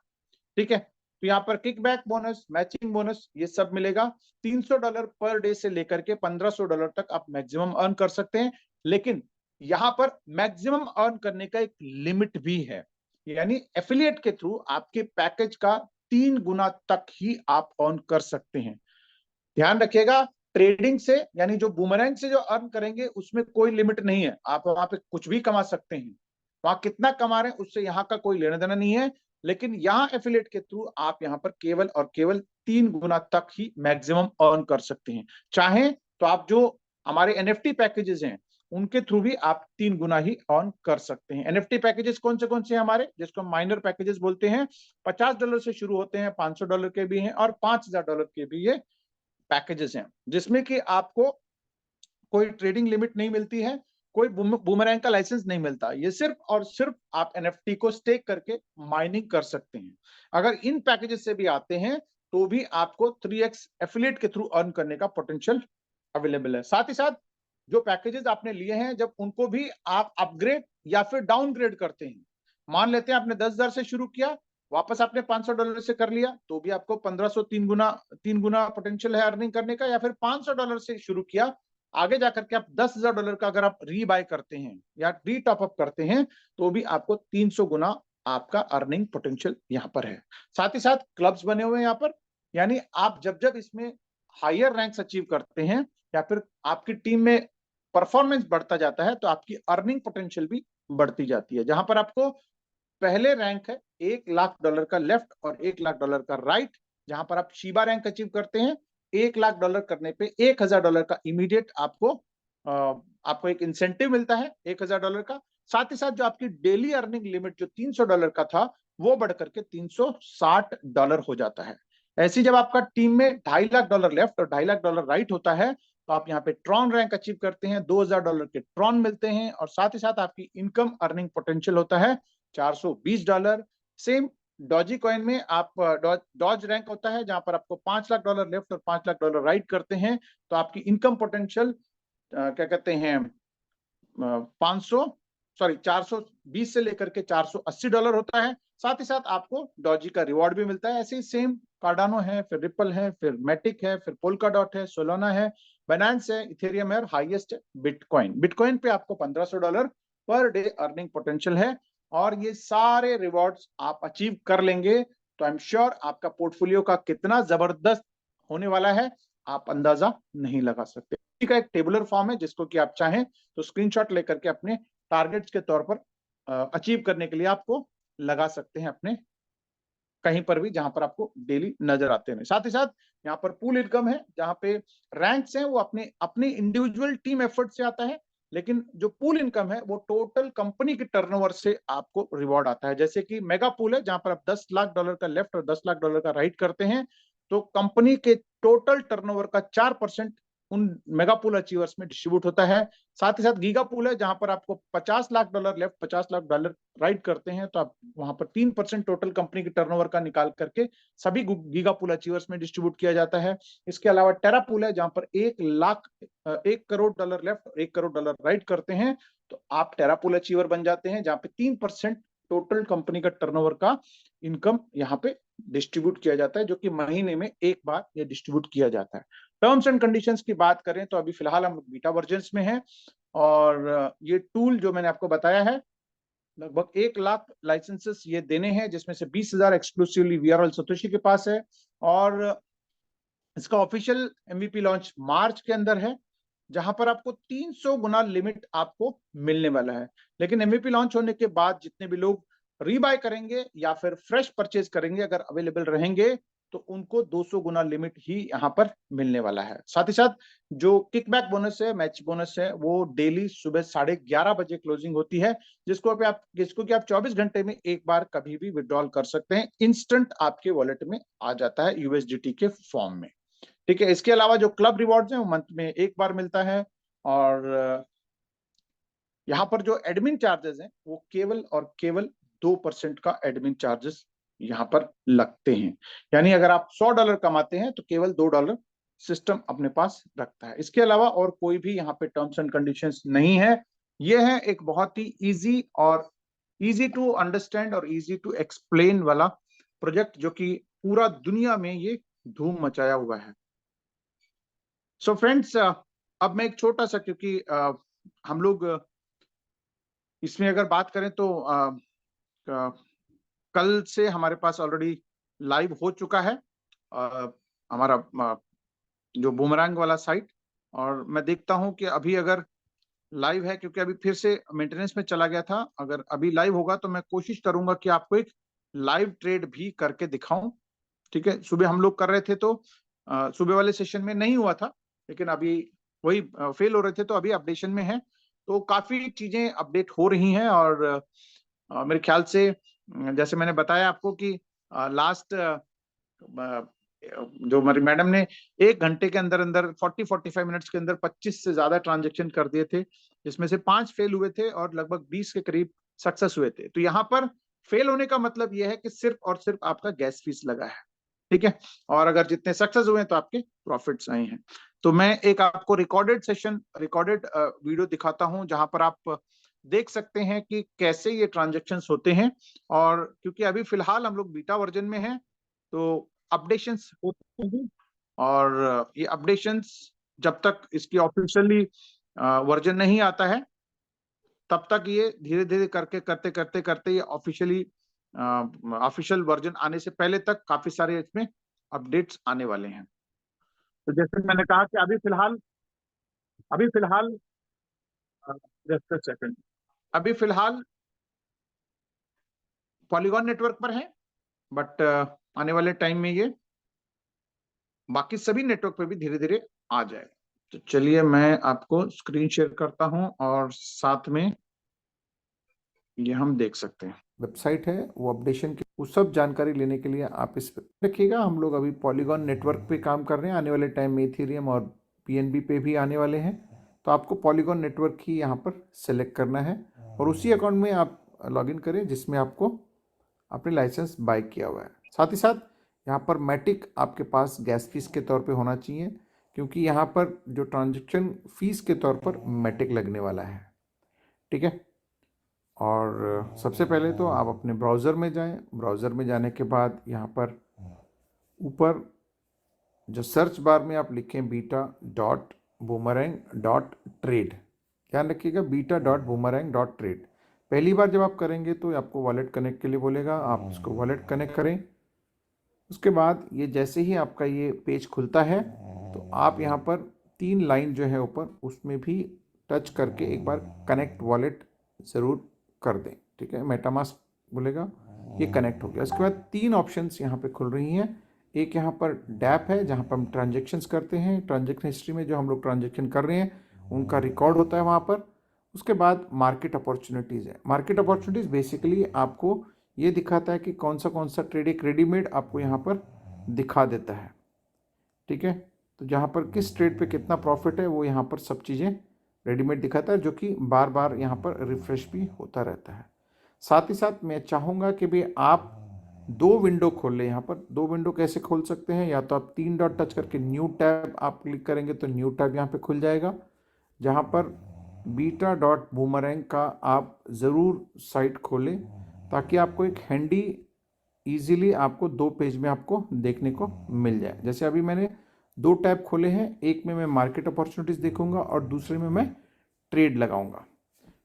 ठीक है, तो यहाँ पर किकबैक बोनस, मैचिंग बोनस, ये सब मिलेगा। $300 पर डे से लेकर के $1500 तक आप मैक्सिमम अर्न कर सकते हैं, लेकिन यहाँ पर मैक्सिमम अर्न करने का एक लिमिट भी है, यानी एफिलिएट के थ्रू आपके पैकेज का 3 गुना तक ही आप अर्न कर सकते हैं। ध्यान रखिएगा, ट्रेडिंग से यानी जो बूमरैंग से जो अर्न करेंगे उसमें कोई लिमिट नहीं है, आप वहां पे कुछ भी कमा सकते हैं। वहां कितना कमा रहे हैं उससे यहाँ का कोई लेना देना नहीं है, लेकिन यहाँ एफिलिएट के थ्रू आप यहाँ पर केवल और केवल 3 गुना तक ही मैक्सिमम अर्न कर सकते हैं। चाहे तो आप जो हमारे एनएफटी पैकेजेस हैं उनके थ्रू भी आप 3 गुना ही अर्न कर सकते हैं। एनएफटी पैकेजेस कौन से हमारे, जिसको हम माइनर पैकेजेस बोलते हैं, $50 से शुरू होते हैं, $500 के भी हैं और $5000 के भी ये पैकेजेस हैं, जिसमें कि आपको कोई ट्रेडिंग लिमिट नहीं मिलती है, कोई बूमरैंग का लाइसेंस नहीं मिलता, ये सिर्फ और सिर्फ आप एनएफटी को स्टेक करके माइनिंग कर सकते हैं। अगर इन पैकेजेस से भी आते हैं तो भी आपको 3x एफिलिएट के थ्रू अर्न करने का पोटेंशियल अवेलेबल है। साथ ही साथ जो पैकेजेस आपने लिए हैं जब उनको भी आप अपग्रेड या फिर डाउनग्रेड करते हैं, मान लेते हैं आपने 10,000 से शुरू किया, वापस आपने $500 से कर लिया, तो भी आपको 1500 3 गुना पोटेंशियल है अर्निंग करने का। या फिर $500 से शुरू किया, आगे जाकर के आप $10,000 का अगर आप रीबाय करते हैं या री टॉपअप करते हैं तो भी आपको 300 गुना आपका अर्निंग पोटेंशियल यहाँ पर है। साथ ही साथ क्लब्स बने हुए हैं यहाँ पर, यानी आप जब जब इसमें हायर रैंक्स अचीव करते हैं या फिर आपकी टीम में परफॉर्मेंस बढ़ता जाता है तो आपकी अर्निंग पोटेंशियल भी बढ़ती जाती है। जहां पर आपको पहले रैंक है $1,00,000 का लेफ्ट और $1,00,000 का राइट, जहां पर आप शीबा रैंक अचीव करते हैं $1,00,000 करने पे $1,000 का इमीडिएट आपको एक इंसेंटिव मिलता है $1,000 का। साथ ही साथ जो आपकी डेली अर्निंग लिमिट जो $300 का था वो बढ़कर के $360 हो जाता है। ऐसी जब आपका टीम में $2,50,000 लेफ्ट और $2,50,000 राइट होता है तो आप यहाँ पे ट्रॉन रैंक अचीव करते हैं, $2,000 के ट्रॉन मिलते हैं और साथ ही साथ आपकी इनकम अर्निंग पोटेंशियल होता है $420। सेम डॉजी कॉइन में आप डॉज रैंक होता है जहां पर आपको $5,00,000 लेफ्ट और $5,00,000 राइट करते हैं तो आपकी इनकम पोटेंशियल क्या कहते हैं 420 से लेकर के $480 होता है। साथ ही साथ आपको डॉजी का रिवॉर्ड भी मिलता है। ऐसे ही सेम कार्डानो है, फिर रिपल है, फिर मैटिक है, फिर पोल्का डॉट है, सोलोना है, बाइनेंस है, इथेरियम है और हाईएस्ट बिटकॉइन। बिटकॉइन पे आपको $1,500 पर डे अर्निंग पोटेंशियल है और ये सारे रिवॉर्ड्स आप अचीव कर लेंगे तो आई एम श्योर आपका पोर्टफोलियो का कितना जबरदस्त होने वाला है आप अंदाजा नहीं लगा सकते। का एक टेबुलर फॉर्म है जिसको कि आप चाहें तो स्क्रीनशॉट लेकर के अपने टारगेट्स के तौर पर अचीव करने के लिए आपको लगा सकते हैं अपने कहीं पर भी जहां पर आपको डेली नजर आते हैं। साथ ही साथ यहाँ पर पूल इनकम है जहां पे रैंक्स हैं वो अपने अपने इंडिविजुअल टीम एफर्ट से आता है। लेकिन जो पूल इनकम है वो टोटल कंपनी के टर्नओवर से आपको रिवॉर्ड आता है। जैसे कि मेगा पूल है जहां पर आप $10 लाख का लेफ्ट और $10 लाख का राइट करते हैं, तो कंपनी के टोटल टर्नओवर का 4% उन मेगा पूल अचीवर्स में डिस्ट्रीब्यूट होता है। साथ ही साथ गीगा पूल है जहां पर आपको $50 लाख लेफ्ट, $50 लाख राइट करते हैं, तो आप वहां पर 3% टोटल कंपनी के टर्नओवर का निकाल करके सभी गीगा पूल अचीवर्स में डिस्ट्रीब्यूट किया जाता है। इसके अलावा टेरा पूल है जहां पर $1 करोड़ लेफ्ट और $1 करोड़ राइट करते हैं, तो आप टेरा पूल अचीवर बन जाते हैं, जहां पे 3% टोटल कंपनी का टर्नओवर का इनकम यहाँ पे डिस्ट्रीब्यूट किया जाता है, जो कि महीने में एक बार ये डिस्ट्रीब्यूट किया जाता है। टर्म्स एंड कंडीशंस की बात करें तो अभी फिलहाल हम बीटा वर्जन में हैं, और ये टूल जो मैंने आपको बताया है लगभग 1 लाख लाइसेंसेस ये देने हैं, जिसमें से 20,000 एक्सक्लूसिवली वीआरएल सतोशी के पास है, और इसका ऑफिशियल एमवीपी लॉन्च मार्च के अंदर है, जहां पर आपको 300 गुना लिमिट आपको मिलने वाला है। लेकिन एमवीपी लॉन्च होने के बाद जितने भी लोग रीबाय करेंगे या फिर फ्रेश परचेज करेंगे, अगर अवेलेबल रहेंगे, तो उनको 200 गुना लिमिट ही यहाँ पर मिलने वाला है। साथ ही साथ जो किकबैक बोनस है, मैच बोनस है, वो डेली सुबह 11:30 बजे क्लोजिंग होती है, जिसको कि आप 24 घंटे में एक बार कभी भी विड्रॉल कर सकते हैं। इंस्टेंट आपके वॉलेट में आ जाता है यूएसडीटी के फॉर्म में। ठीक है, इसके अलावा जो क्लब रिवॉर्ड्स हैं वो मंथ में एक बार मिलता है, और यहाँ पर जो एडमिन चार्जेस हैं वो केवल और केवल 2% का एडमिन चार्जेस यहाँ पर लगते हैं। यानी अगर आप $100 कमाते हैं तो केवल $2 सिस्टम अपने पास रखता है। इसके अलावा और कोई भी यहाँ पे टर्म्स एंड कंडीशंस नहीं है। ये है एक बहुत ही इजी टू अंडरस्टैंड और इजी टू एक्सप्लेन वाला प्रोजेक्ट, जो कि पूरा दुनिया में ये धूम मचाया हुआ है। सो फ्रेंड्स, अब मैं एक छोटा सा, क्योंकि हम लोग इसमें अगर बात करें तो कल से हमारे पास ऑलरेडी लाइव हो चुका है हमारा जो बूमरैंग वाला साइट, और मैं देखता हूं कि अभी अगर लाइव है, क्योंकि अभी फिर से मेंटेनेंस में चला गया था, अगर अभी लाइव होगा तो मैं कोशिश करूंगा कि आपको एक लाइव ट्रेड भी करके दिखाऊं। ठीक है, सुबह हम लोग कर रहे थे तो सुबह वाले सेशन में नहीं हुआ था, लेकिन अभी वही फेल हो रहे थे, तो अभी अपडेशन में है, तो काफी चीजें अपडेट हो रही हैं। और मेरे ख्याल से जैसे मैंने बताया आपको कि लास्ट जो हमारी मैडम ने 1 घंटे के अंदर अंदर 40-45 मिनट्स के अंदर 25 से ज्यादा ट्रांजेक्शन कर दिए थे, जिसमें से 5 फेल हुए थे और लगभग 20 के करीब सक्सेस हुए थे। तो यहाँ पर फेल होने का मतलब यह है कि सिर्फ और सिर्फ आपका गैस फीस लगा है। ठीक है, और अगर जितने सक्सेस हुए हैं तो आपके प्रॉफिट्स आए हैं। तो मैं एक आपको रिकॉर्डेड वीडियो दिखाता हूं, जहां पर आप देख सकते हैं कि कैसे ये ट्रांजेक्शन्स होते हैं। और क्योंकि अभी फिलहाल हम लोग बीटा वर्जन में हैं, तो अपडेशंस होते हैं, और ये अपडेशंस जब तक इसकी ऑफिशियली वर्जन नहीं आता है, तब तक ये धीरे धीरे करके करते करते करते ये ऑफिशियल वर्जन आने से पहले तक काफी सारे इसमें अपडेट्स आने वाले हैं। तो जैसे मैंने कहा कि अभी फिलहाल जस्ट अ सेकंड, अभी फिलहाल पॉलीगॉन नेटवर्क पर है, बट आने वाले टाइम में ये बाकी सभी नेटवर्क पे भी धीरे धीरे आ जाएगा। तो चलिए मैं आपको स्क्रीन शेयर करता हूं, और साथ में ये हम देख सकते हैं वेबसाइट है वो अपडेशन की, वो सब जानकारी लेने के लिए आप इस पे रखिएगा। हम लोग अभी पॉलीगॉन नेटवर्क पे काम कर रहे हैं, आने वाले टाइम में इथेरियम और पीएनबी पे भी आने वाले हैं, तो आपको पॉलीगॉन नेटवर्क ही यहाँ पर सेलेक्ट करना है, और उसी अकाउंट में आप लॉगिन करें जिसमें आपको आपने लाइसेंस बाय किया हुआ है। साथ ही साथ यहाँ पर मैटिक आपके पास गैस फीस के तौर पे होना चाहिए, क्योंकि यहाँ पर जो ट्रांजेक्शन फीस के तौर पर मैटिक लगने वाला है। ठीक है, और सबसे पहले तो आप अपने ब्राउज़र में जाएं। ब्राउज़र में जाने के बाद यहाँ पर ऊपर जो सर्च बार में आप लिखें beta.boomerang.trade, ध्यान रखिएगा beta.boomerang.trade। पहली बार जब आप करेंगे तो आपको वॉलेट कनेक्ट के लिए बोलेगा, आप उसको वॉलेट कनेक्ट करें। उसके बाद ये जैसे ही आपका ये पेज खुलता है, तो आप यहाँ पर 3 लाइन जो है ऊपर, उसमें भी टच करके एक बार कनेक्ट वॉलेट ज़रूर कर दें। ठीक है, मेटामास्क बोलेगा, ये कनेक्ट हो गया। उसके बाद 3 ऑप्शंस यहाँ पे खुल रही हैं। एक यहाँ पर डैप है जहाँ पर हम ट्रांजेक्शन्स करते हैं, ट्रांजेक्शन हिस्ट्री में जो हम लोग ट्रांजेक्शन कर रहे हैं उनका रिकॉर्ड होता है वहाँ पर। उसके बाद मार्केट अपॉर्चुनिटीज़ है। मार्केट अपॉर्चुनिटीज़ बेसिकली आपको ये दिखाता है कि कौन सा ट्रेड एक रेडीमेड आपको यहाँ पर दिखा देता है, ठीक है। तो जहाँ पर किस ट्रेड पे कितना प्रॉफिट है वो यहाँ पर सब चीज़ें रेडीमेड दिखाता है, जो कि बार बार यहाँ पर रिफ्रेश भी होता रहता है। साथ ही साथ मैं चाहूँगा कि भी आप दो विंडो खोल लें। यहाँ पर दो विंडो कैसे खोल सकते हैं, या तो आप तीन डॉट टच करके न्यू टैब आप क्लिक करेंगे तो न्यू टैब यहाँ पे खुल जाएगा, जहाँ पर बीटा डॉट बूमरैंग का आप ज़रूर साइट खोलें, ताकि आपको एक हैंडी ईजिली आपको दो पेज में आपको देखने को मिल जाए। जैसे अभी मैंने दो टैब खोले हैं, एक में मैं मार्केट अपॉर्चुनिटीज़ देखूंगा और दूसरे में मैं ट्रेड लगाऊंगा,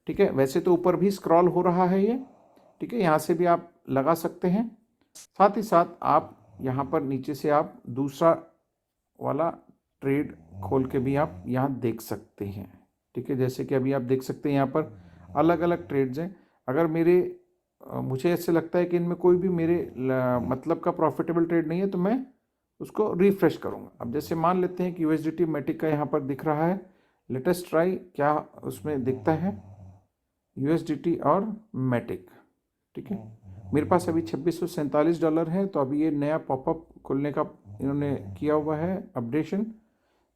ठीक है। वैसे तो ऊपर भी स्क्रॉल हो रहा है ये, ठीक है, यहाँ से भी आप लगा सकते हैं। साथ ही साथ आप यहाँ पर नीचे से आप दूसरा वाला ट्रेड खोल के भी आप यहाँ देख सकते हैं, ठीक है। जैसे कि अभी आप देख सकते हैं यहाँ पर अलग अलग ट्रेड्स हैं। अगर मुझे ऐसे लगता है कि इनमें कोई भी मेरे मतलब का प्रॉफिटेबल ट्रेड नहीं है, तो मैं उसको रिफ्रेश करूँगा। अब जैसे मान लेते हैं कि यूएसडीटी मैटिक का यहाँ पर दिख रहा है, लेटेस्ट ट्राई क्या उसमें दिखता है, यूएसडीटी और मैटिक, ठीक है। मेरे पास अभी $2647 है, तो अभी ये नया पॉपअप खुलने का इन्होंने किया हुआ है अपडेशन।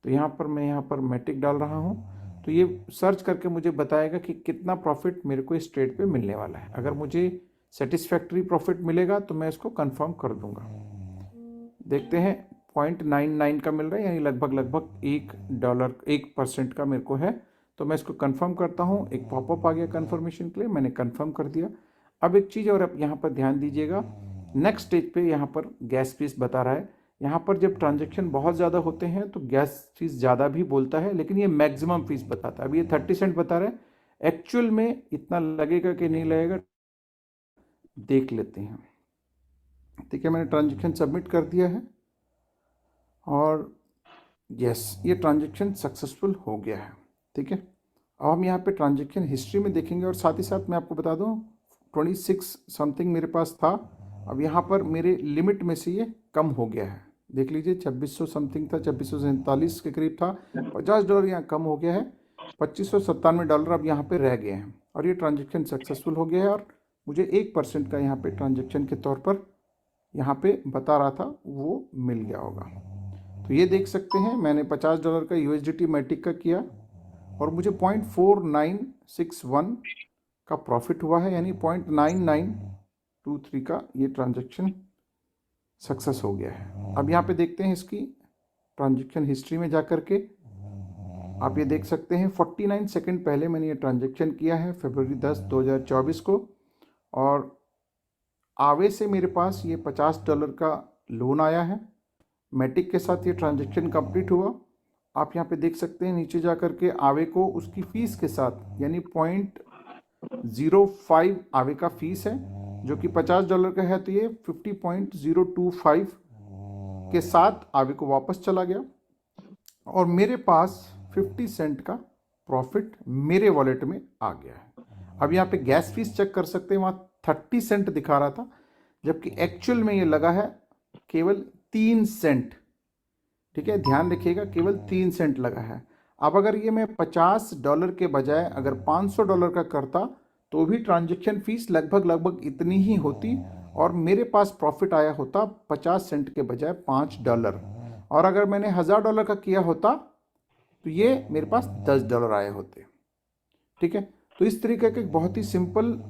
तो यहाँ पर मैं यहाँ पर मैटिक डाल रहा हूँ, तो ये सर्च करके मुझे बताएगा कि कितना प्रॉफिट मेरे को इस ट्रेड पे मिलने वाला है। अगर मुझे सेटिस्फैक्ट्री प्रॉफिट मिलेगा तो मैं इसको कंफर्म कर दूंगा। देखते हैं 0.99 का मिल रहा है, यानी लगभग $1 का मेरे को है। तो मैं इसको कंफर्म करता हूँ, एक पॉपअप आ गया कंफर्मेशन के लिए, मैंने कंफर्म कर दिया। अब एक चीज़ और आप यहाँ पर ध्यान दीजिएगा, नेक्स्ट स्टेज पे यहाँ पर गैस फीस बता रहा है। यहाँ पर जब ट्रांजेक्शन बहुत ज़्यादा होते हैं तो गैस फीस ज़्यादा भी बोलता है, लेकिन ये मैक्सिमम फीस बताता है। अभी ये 30 सेंट बता रहा है, एक्चुअल में इतना लगेगा कि नहीं लगेगा देख लेते हैं, ठीक है। मैंने ट्रांजेक्शन सबमिट कर दिया है और यस, ये ट्रांजेक्शन सक्सेसफुल हो गया है, ठीक है। अब हम यहाँ पे ट्रांजेक्शन हिस्ट्री में देखेंगे, और साथ ही साथ मैं आपको बता दूँ 26 समथिंग मेरे पास था, अब यहाँ पर मेरे लिमिट में से ये कम हो गया है। देख लीजिए 2600 समथिंग था, 2647 के करीब था, $50 यहाँ कम हो गया है, $2597 अब यहाँ पे रह गए हैं, और ये ट्रांजेक्शन सक्सेसफुल हो गया है। और मुझे 1% का यहाँ पे ट्रांजेक्शन के तौर पर यहाँ पे बता रहा था, वो मिल गया होगा। तो ये देख सकते हैं मैंने $50 का यूएसडीटी मैटिक का किया, और मुझे 0.4961 का प्रॉफिट हुआ है, यानी 0.9923 का ये ट्रांजैक्शन सक्सेस हो गया है। अब यहाँ पे देखते हैं इसकी ट्रांजैक्शन हिस्ट्री में जा कर के, आप ये देख सकते हैं 49 सेकंड पहले मैंने ये ट्रांजैक्शन किया है, फरवरी 10 2024 को, और आवे से मेरे पास ये $50 का लोन आया है। मैटिक के साथ ये ट्रांजैक्शन कंप्लीट हुआ। आप यहाँ पे देख सकते हैं नीचे जा कर के आवे को उसकी फ़ीस के साथ, यानी 0.05 आवे का फ़ीस है, जो कि $50 का है, तो ये 50.025 के साथ आवे को वापस चला गया, और मेरे पास 50 सेंट का प्रॉफिट मेरे वॉलेट में आ गया है। अब यहाँ पे गैस फीस चेक कर सकते हैं, वहाँ 30 सेंट दिखा रहा था, जबकि एक्चुअल में ये लगा है केवल 3 सेंट, ठीक है। ध्यान रखिएगा, केवल 3 सेंट लगा है। अब अगर ये मैं $50 के बजाय अगर $500 का करता, तो भी ट्रांजैक्शन फीस लगभग इतनी ही होती, और मेरे पास प्रॉफिट आया होता 50 सेंट के बजाय $5। और अगर मैंने $1000 का किया होता, तो ये मेरे पास $10 आए होते, ठीक है। तो इस तरीके का एक बहुत ही सिंपल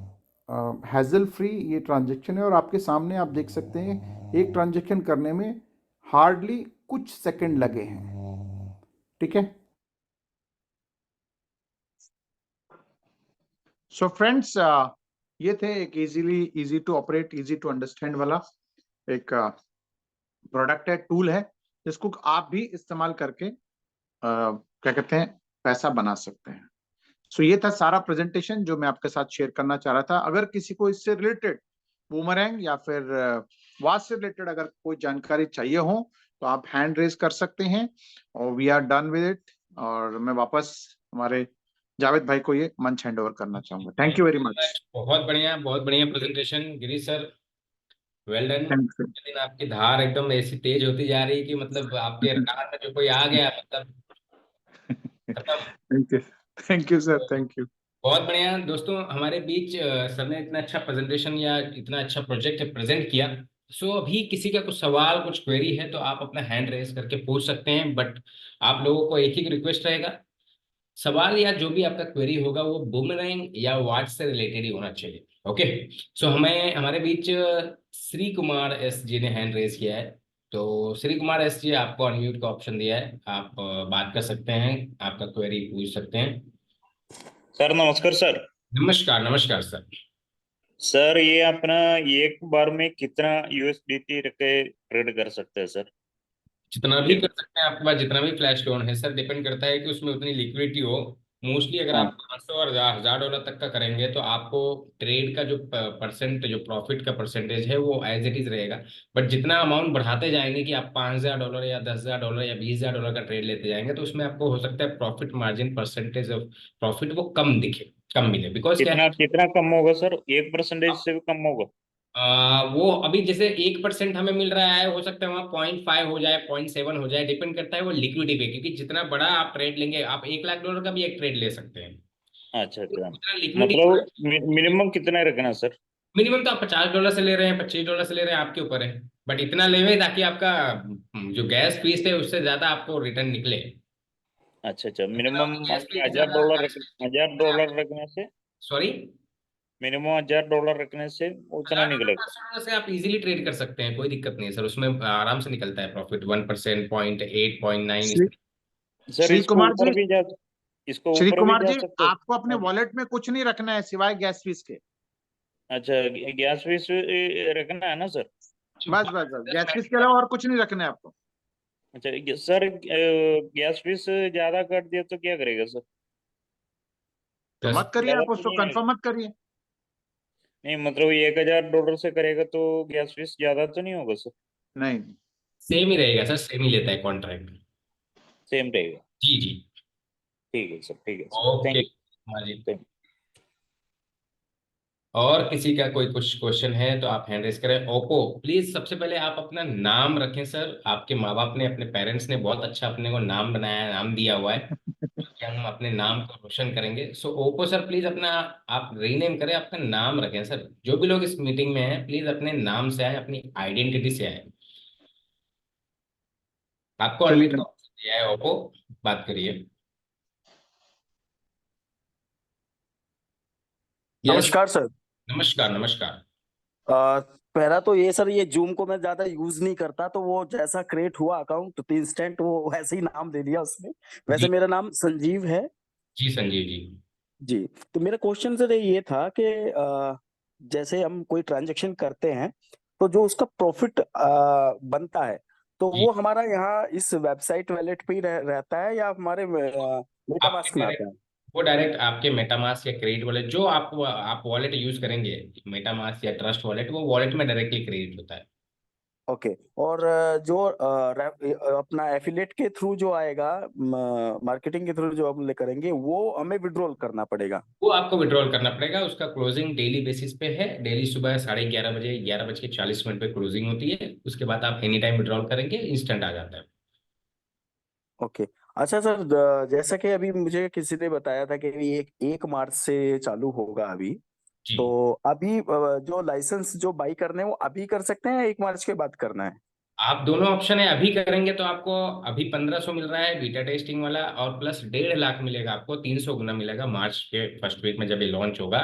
हैजल फ्री ये ट्रांजैक्शन है, और आपके सामने आप देख सकते हैं एक ट्रांजैक्शन करने में हार्डली कुछ सेकंड लगे हैं, ठीक है। सो फ्रेंड्स, ये थे एक easy to operate, easy to understand वाला एक प्रोडक्ट है, टूल है, जिसको आप भी इस्तेमाल करके क्या कहते हैं, पैसा बना सकते हैं। सो ये था सारा प्रेजेंटेशन जो मैं आपके साथ शेयर करना चाह रहा था। अगर किसी को इससे रिलेटेड बूमरैंग या फिर वास से रिलेटेड अगर कोई जानकारी चाहिए हो, तो आप हैंड रेज कर सकते हैं, और we are done with it. और मैं वापस हमारे जावेद भाई को ये मंच हैंड ओवर करना चाहूंगा। Thank you very much. बहुत बढ़िया presentation Girish sir, well done. Thank you. लेकिन आपकी धार एकदम ऐसी तेज होती जा रही है कि मतलब आपके रात में जो कोई आ गया मतलब खत्म। Thank you. Thank you sir, thank you. बहुत बढ़िया दोस्तों, हमारे बीच सर ने इतना अच्छा प्रेजेंटेशन या इतना अच्छा प्रोजेक्ट प्रेजेंट किया। सो अभी किसी का कुछ सवाल कुछ क्वेरी है तो आप अपना हैंड रेज करके पूछ सकते हैं, बट आप लोगों को एक ही रिक्वेस्ट रहेगा, सवाल या जो भी आपका क्वेरी होगा वो बूमरैंग या वाट से रिलेटेड ही होना चाहिए। ओके। सो हमें हमारे बीच श्री कुमार एस जी ने हैंड रेज किया है। तो श्री कुमार एस जी, आपको अनम्यूट का ऑप्शन दिया है, आप बात कर सकते हैं, आपका क्वेरी पूछ सकते हैं। सर नमस्कार सर। नमस्कार नमस्कार सर। सर ये अपना एक बार में कितना यूएसडीटी रख के ट्रेड कर सकते हैं सर? जितना भी कर सकते हैं, आपके पास जितना भी फ्लैश लोन है सर, डिपेंड करता है कि उसमें उतनी लिक्विडिटी हो। मोस्टली अगर हाँ। आप 500 और 1000 डॉलर तक का करेंगे तो आपको ट्रेड का जो परसेंट, जो प्रॉफिट का परसेंटेज है वो एज इट इज रहेगा। बट जितना अमाउंट बढ़ाते जाएंगे कि आप 5000 डॉलर या 10,000 डॉलर या 20,000 डॉलर का ट्रेड लेते जाएंगे, तो उसमें आपको हो सकता है profit margin, percentage of profit वो कम दिखे, कम मिले। बिकॉज क्या कितना है, कितना कम होगा सर? 1% से भी कम होगा? वो अभी जैसे 1% हमें मिल रहा है, हो सकता है वहाँ 0.5 हो जाए, 0.7 हो जाए, डिपेंड करता है वो लिक्विडिटी पे, क्योंकि जितना बड़ा आप ट्रेड लेंगे, आप 1 लाख डॉलर का भी एक ट्रेड ले सकते हैं, अच्छा अच्छा। उतना लिक्विडिटी। मतलब मिनिमम कितना रखना सर? मिनिमम तो आप 50 डॉलर से ले रहे हैं, 25 डॉलर से ले रहे हैं, आपके ऊपर है। बट इतना लेवे ताकि आपका जो गैस फीस है उससे ज्यादा आपको रिटर्न निकले। अच्छा अच्छा, जितना मिनिमम गैस अपने फीस ज्यादा, 1000 डॉलर रखने से, सॉरी, मिनिमम 1000 डॉलर रखने से उतना 1000 डॉलर निकलेगा? 500 डॉलर से आप इजीली ट्रेड कर सकते हैं, कोई दिक्कत नहीं है सर, उसमें आराम से निकलता है प्रॉफिट, 1%, 0.8, 0.9 इस। श्री सर श्री इसको कुमार ऊपर जी, भी जा, इसको श्री ऊपर भी कुमार जा जी, सकते हैं? आपको अपने हाँ जी। वॉलेट में कुछ नहीं रखना है सिवाय गैस फीस के। अच्छा, गैस फीस रखना है ना सर? बस बस बस, गैस फीस के अलावा और कुछ नहीं रखना है आपको। अच्छा सर, गैस फीस ज्यादा कर दिया तो क्या करेगा सर? तो दस मत करिए, ज्यादा आप तो उसको नहीं आएगा? कंफर्म मत करिए। नहीं मतलब 1000 डॉलर से करेगा तो गैस फीस ज्यादा तो नहीं होगा सर? नहीं। सेम ही रहेगा सर, सेम ही लेता है कॉन्ट्रैक्ट। सेम रहेगा? जी जी। ठीक है सर, ठीक है सर, ओके। थैंक हाँ जी। यू। और किसी का कोई कुछ क्वेश्चन है तो आप हैंड रेस करें। ओप्पो, प्लीज सबसे पहले आप अपना नाम रखें सर, आपके माँ बाप ने, अपने पेरेंट्स ने बहुत अच्छा अपने को नाम बनाया, नाम दिया हुआ है, जो कि हम अपने नाम को रोशन करेंगे। सो ओप्पो सर, प्लीज अपना आप रीनेम करें, आपका नाम रखें सर। जो भी लोग इस मीटिंग में हैं, प्लीज अपने नाम से आए, अपनी आइडेंटिटी से आए। आपको चलिए अनम्यूट का ऑप्शन दिया है ओप्पो, बात करिए। यस। नमस्कार सर। नमस्कार नमस्कार। पहला तो ये सर, ये जूम को मैं ज्यादा यूज नहीं करता, तो वो जैसा क्रिएट हुआ अकाउंट तो इंस्टेंट वो वैसे ही नाम दे दिया उसने। वैसे जी मेरा नाम संजीव है। जी संजीव जी। जी। तो मेरा क्वेश्चन सर ये था कि जैसे हम कोई ट्रांजैक्शन करते हैं तो जो उसका प्रॉफिट बनता है तो जी, वो हमारा यहाँ इस वेबसाइट वॉलेट पे ही रहता है या हमारे आपके मेटामास्क में आता डायरेक्ट, है? वो डायरेक्ट आपके मेटामास्क या क्रेडिट वॉलेट, जो आप वॉलेट यूज करेंगे, मेटामास्क या ट्रस्ट वॉलेट, वो वॉलेट में डायरेक्टली क्रेडिट होता है। ओके। और जो अपना एफिलेट के थ्रू जो आएगा, मार्केटिंग के थ्रू जो हम ले करेंगे वो हमें विड्रॉल करना पड़ेगा? वो आपको विड्रॉल करना पड़ेगा, उसका क्लोजिंग डेली बेसिस पे है, डेली सुबह 11:30 बजे, 11:40 पे क्लोजिंग होती है, उसके बाद आप एनी टाइम विड्रॉल करेंगे, इंस्टेंट आ जाता है। ओके। अच्छा सर, जैसा कि अभी मुझे किसी ने बताया था कि ये 1 मार्च से चालू होगा अभी, जी, तो अभी जो लाइसेंस जो बाई करने हैं वो अभी कर सकते हैं या 1 मार्च के बाद करना है? आप दोनों ऑप्शन है, अभी करेंगे तो आपको अभी 1500 मिल रहा है बीटा टेस्टिंग वाला, और प्लस 1.5 लाख मिलेगा आपको, 300 गुना मिलेगा मार्च के फर्स्ट वीक में जब ये लॉन्च होगा।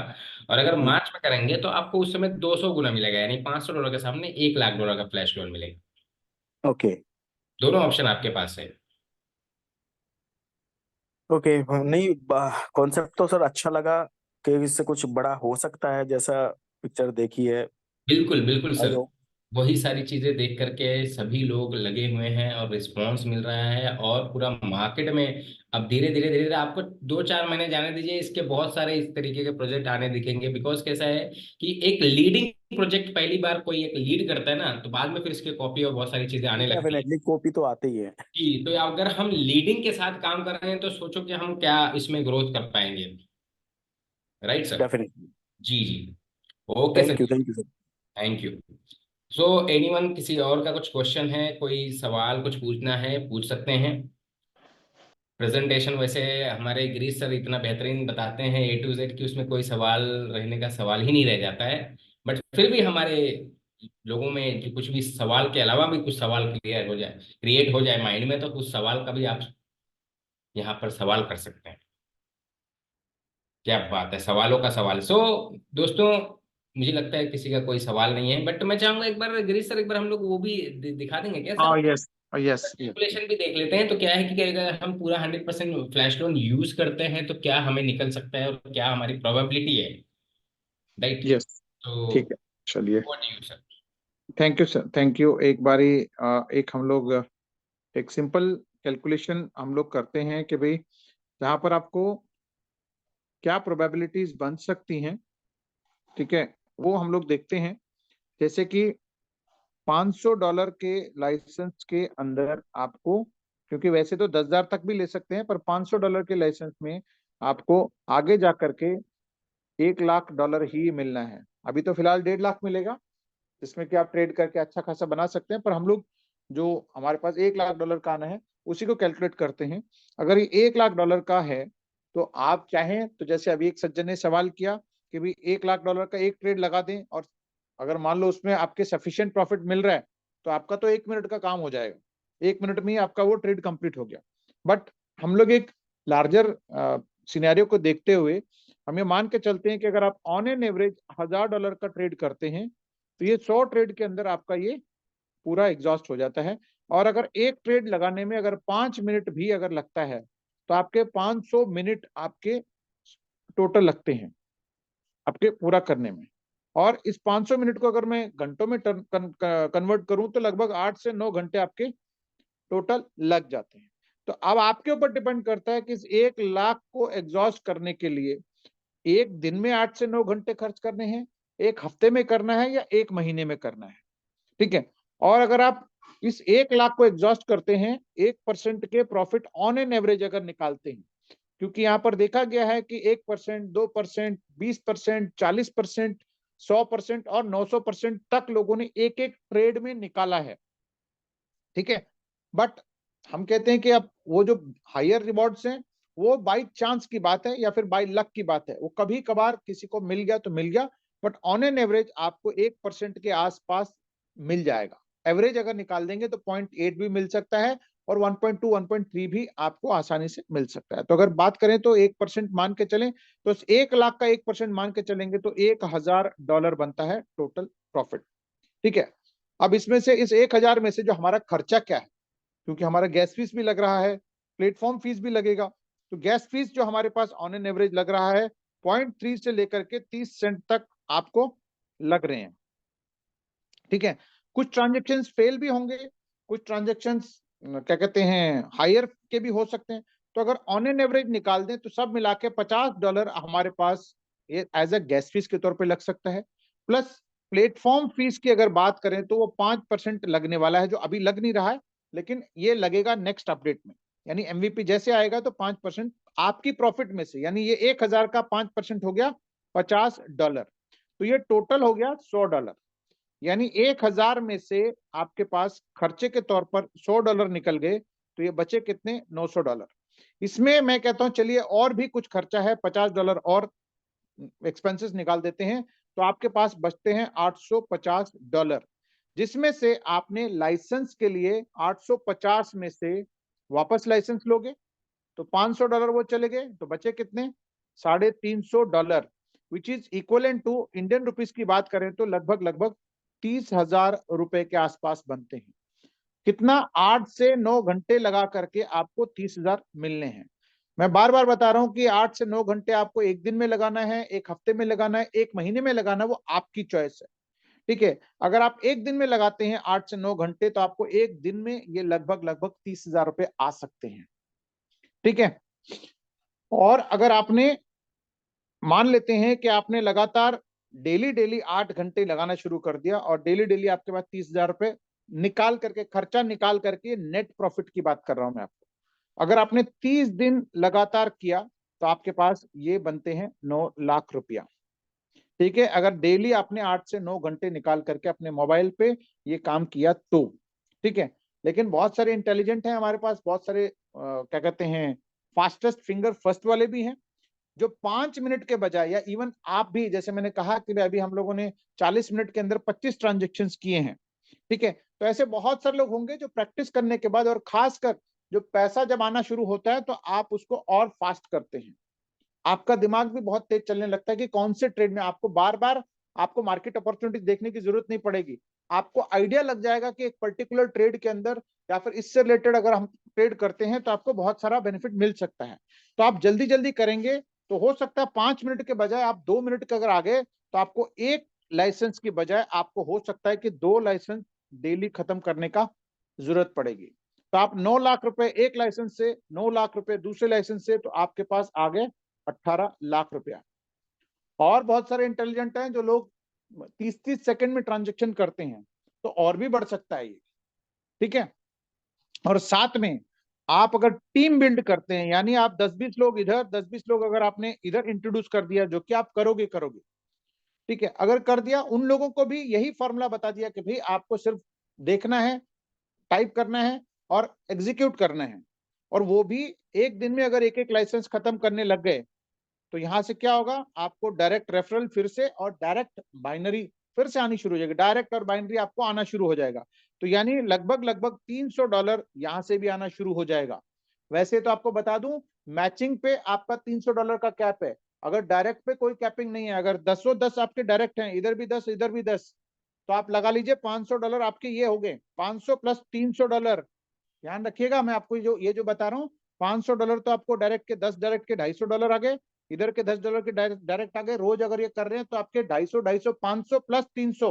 और अगर हम्म। मार्च में करेंगे तो आपको उस समय 200 गुना मिलेगा, यानी 500 डॉलर के सामने 1 लाख डॉलर का फ्लैश लोन मिलेगा। ओके। दोनों ऑप्शन आपके पास है। ओके। नहीं, कॉन्सेप्ट तो सर अच्छा लगा कि इससे कुछ बड़ा हो सकता है, जैसा पिक्चर देखी है। बिल्कुल बिल्कुल आई सर, होप। वही सारी चीजें देख करके सभी लोग लगे हुए हैं और रिस्पांस मिल रहा है, और पूरा मार्केट में अब धीरे धीरे धीरे धीरे आपको 2-4 महीने जाने दीजिए, इसके बहुत सारे इस तरीके के प्रोजेक्ट आने दिखेंगे। बिकॉज कैसा है कि एक लीडिंग प्रोजेक्ट पहली बार कोई एक लीड करता है ना, तो बाद में फिर इसके कॉपी और बहुत सारी चीजें आने लगती है। डेफिनेटली कॉपी तो आते ही है। जी, तो अगर हम लीडिंग के साथ काम कर रहे हैं तो सोचो कि हम क्या इसमें ग्रोथ कर पाएंगे। Right sir. डेफिनेटली। जी जी। Okay sir. Thank you sir. Thank you. So anyone, किसी और का कुछ क्वेश्चन है, कोई सवाल कुछ पूछना है, पूछ सकते हैं। प्रेजेंटेशन वैसे हमारे गिरीश सर इतना बेहतरीन बताते हैं A to Z कि उसमें कोई सवाल रहने का सवाल ही नहीं रह जाता है। बट फिर भी हमारे लोगों में जो कुछ भी सवाल के अलावा भी कुछ सवाल क्लियर हो जाए, क्रिएट हो जाए माइंड में, तो कुछ सवाल का भी आप यहाँ पर सवाल कर सकते हैं। क्या बात है, सवालों का सवाल। दोस्तों, मुझे लगता है किसी का कोई सवाल नहीं है, बट मैं चाहूंगा एक बार गिरीश सर, एक बार हम लोग वो भी दिखा देंगे क्या सर? हाँ, यस यस यस। कैलकुलेशन भी देख लेते हैं। तो क्या है कि अगर हम पूरा 100% फ्लैश लोन यूज करते हैं तो क्या हमें निकल सकता है और क्या हमारी प्रोबेबिलिटी है, राइट? यस, तो ठीक है, चलिए। What do you sir? Thank you sir, thank you. एक बारी एक हम लोग एक सिंपल कैलकुलेशन हम लोग करते हैं कि भाई जहाँ पर आपको क्या प्रोबेबिलिटीज बन सकती हैं, ठीक है, वो हम लोग देखते हैं। जैसे कि $500 के लाइसेंस के अंदर आपको, क्योंकि वैसे तो 10,000 तक भी ले सकते हैं, पर $500 के लाइसेंस में आपको आगे जा करके $1,00,000 ही मिलना है। अभी तो फिलहाल 1.5 लाख मिलेगा, जिसमें कि आप ट्रेड करके अच्छा खासा बना सकते हैं। पर हम लोग जो हमारे पास $1,00,000 का आना है उसी को कैलकुलेट करते हैं। अगर ये $1,00,000 का है तो आप चाहें तो, जैसे अभी एक सज्जन ने सवाल किया कि भाई $1,00,000 का एक ट्रेड लगा दें, और अगर मान लो उसमें आपके सफिशिएंट प्रॉफिट मिल रहा है तो आपका तो 1 मिनट का काम हो जाएगा, 1 मिनट में ही आपका वो ट्रेड कंप्लीट हो गया। बट हम लोग एक लार्जर सिनेरियो को देखते हुए हम ये मान के चलते हैं कि अगर आप ऑन एन एवरेज $1,000 का ट्रेड करते हैं तो ये 100 ट्रेड के अंदर आपका ये पूरा एग्जॉस्ट हो जाता है। और अगर एक ट्रेड लगाने में अगर 5 मिनट भी अगर लगता है तो आपके 500 मिनट आपके टोटल लगते हैं आपके पूरा करने में। और इस 500 मिनट को अगर मैं घंटों में कन्वर्ट करूं तो लगभग 8 से 9 घंटे आपके टोटल लग जाते हैं। तो अब आपके ऊपर डिपेंड करता है कि इस 1,00,000 को एग्जॉस्ट करने के लिए एक दिन में 8 से 9 घंटे खर्च करने हैं, एक हफ्ते में करना है, या एक महीने में करना है, ठीक है। और अगर आप इस 1,00,000 को एग्जॉस्ट करते हैं, 1% के प्रॉफिट ऑन एन एवरेज अगर निकालते हैं, क्योंकि यहाँ पर देखा गया है कि 1%, 2%, 20%, 40%, 100% और 900% तक लोगों ने एक एक ट्रेड में निकाला है, ठीक है। बट हम कहते हैं कि अब वो जो हायर रिवॉर्ड्स हैं वो बाई चांस की बात है या फिर बाई लक की बात है, वो कभी कभार किसी को मिल गया तो मिल गया, बट ऑन एन एवरेज आपको 1% के आसपास मिल जाएगा। एवरेज अगर निकाल देंगे तो 0.8 भी मिल सकता है और 1.2, 1.3 भी आपको आसानी से मिल सकता है। तो अगर बात करें तो 1% मान के चलें तो 1,00,000 का 1% मान के चलेंगे तो $1,000 बनता है टोटल प्रॉफिट, ठीक है। अब इसमें से इस 1,000 में से जो हमारा खर्चा क्या है, क्योंकि हमारा गैस फीस भी लग रहा है, प्लेटफॉर्म फीस भी लगेगा, तो गैस फीस जो हमारे पास ऑन एन एवरेज लग रहा है 0.3 से लेकर के 30 सेंट तक आपको लग रहे हैं, ठीक है। कुछ ट्रांजेक्शन फेल भी होंगे, कुछ ट्रांजेक्शन क्या कहते हैं हायर के भी हो सकते हैं। तो अगर ऑन एन एवरेज निकाल दें तो सब मिला के $50 हमारे पास ये एज अ गैस फीस के तौर पे लग सकता है। प्लस प्लेटफॉर्म फीस की अगर बात करें तो वो 5% लगने वाला है, जो अभी लग नहीं रहा है, लेकिन ये लगेगा नेक्स्ट अपडेट में। यानी एमवीपी जैसे आएगा तो 5% आपकी प्रॉफिट में से, यानी ये 1,000 का 5% हो गया $50, तो ये टोटल हो गया $100। यानी 1,000 में से आपके पास खर्चे के तौर पर $100 निकल गए, तो ये बचे कितने, $900। इसमें मैं कहता हूं चलिए और भी कुछ खर्चा है, $50 और एक्सपेंसेस निकाल देते हैं, तो आपके पास बचते हैं $850, जिसमें से आपने लाइसेंस के लिए 850 में से वापस लाइसेंस लोगे तो $500 वो चले गए, तो बचे कितने, $350, which is equivalent to Indian rupees की बात करें तो लगभग लगभग 30,000 रुपए के आसपास बनते हैं। कितना, 8 से 9 घंटे लगा करके आपको 30,000 मिलने हैं। मैं बार बार बता रहा हूं कि 8 से 9 घंटे आपको एक दिन में लगाना है, एक हफ्ते में लगाना है, एक महीने में लगाना है, वो आपकी चॉइस है, ठीक है। अगर आप एक दिन में लगाते हैं 8 से 9 घंटे तो आपको एक दिन में ये लगभग लगभग 30,000 रुपए आ सकते हैं, ठीक है। और अगर आपने मान लेते हैं कि आपने लगातार डेली डेली 8 घंटे लगाना शुरू कर दिया और डेली डेली आपके पास 30,000 रुपए निकाल करके, खर्चा निकाल करके, नेट प्रॉफिट की बात कर रहा हूं मैं आपको, अगर आपने 30 दिन लगातार किया तो आपके पास ये बनते हैं 9,00,000 रुपया, ठीक है। अगर डेली आपने 8 से 9 घंटे निकाल करके अपने मोबाइल पे ये काम किया तो, ठीक है। लेकिन बहुत सारे इंटेलिजेंट हैं हमारे पास, बहुत सारे क्या कहते हैं फास्टेस्ट फिंगर फर्स्ट वाले भी हैं, जो 5 मिनट के बजाय, या इवन आप भी, जैसे मैंने कहा कि अभी हम लोगों ने 40 मिनट के अंदर 25 ट्रांजेक्शन किए हैं, ठीक है। तो ऐसे बहुत सारे लोग होंगे जो प्रैक्टिस करने के बाद, और खासकर जो पैसा जब आना शुरू होता है तो आप उसको और फास्ट करते हैं, आपका दिमाग भी बहुत तेज चलने लगता है कि कौन से ट्रेड में आपको बार बार आपको मार्केट अपॉर्चुनिटी देखने की जरूरत नहीं पड़ेगी। आपको आइडिया लग जाएगा कि एक पर्टिकुलर ट्रेड के अंदर या फिर इससे रिलेटेड अगर हम ट्रेड करते हैं तो आपको बहुत सारा बेनिफिट मिल सकता है। तो आप जल्दी जल्दी करेंगे तो हो सकता है 5 मिनट के बजाय आप 2 मिनट के अगर आ गए तो आपको एक लाइसेंस की बजाय आपको हो सकता है कि 2 लाइसेंस डेली खत्म करने का जरूरत पड़ेगी। तो आप 9 लाख रुपए एक लाइसेंस से, 9 लाख रुपए दूसरे लाइसेंस से, तो आपके पास आ गए 18 लाख रुपया। और बहुत सारे इंटेलिजेंट हैं जो लोग 30-30 सेकंड में ट्रांजेक्शन करते हैं, तो और भी बढ़ सकता है ये, ठीक है। और साथ में आप अगर टीम बिल्ड करते हैं, यानी आप 10-20 लोग इधर, 10-20 लोग अगर आपने इधर इंट्रोड्यूस कर दिया, जो कि आप करोगे, ठीक है, अगर कर दिया, उन लोगों को भी यही फॉर्मूला बता दिया कि भाई आपको सिर्फ देखना है, टाइप करना है और एग्जीक्यूट करना है, और वो भी एक दिन में अगर एक एक लाइसेंस खत्म करने लग गए, तो यहां से क्या होगा, आपको डायरेक्ट रेफरल फिर से और डायरेक्ट बाइनरी फिर से आनी शुरू हो जाएगी, डायरेक्ट और बाइनरी आपको आना शुरू हो जाएगा। तो यानी लगभग लगभग $300 यहां से भी आना शुरू हो जाएगा। वैसे तो आपको बता दूं, मैचिंग पे आपका $300 का कैप है, अगर डायरेक्ट पे कोई कैपिंग नहीं है, अगर 10 आपके डायरेक्ट हैं, इधर भी 10 इधर भी 10, तो आप लगा लीजिए $500 आपके ये हो गए, 500 प्लस $300। ध्यान रखिएगा, मैं आपको जो ये जो बता रहा हूँ, $500 तो आपको डायरेक्ट के 10 डायरेक्ट के $250 आ गए, इधर के $10 के डायरेक्ट आ गए। रोज अगर ये कर रहे हैं तो आपके 250 500 प्लस 300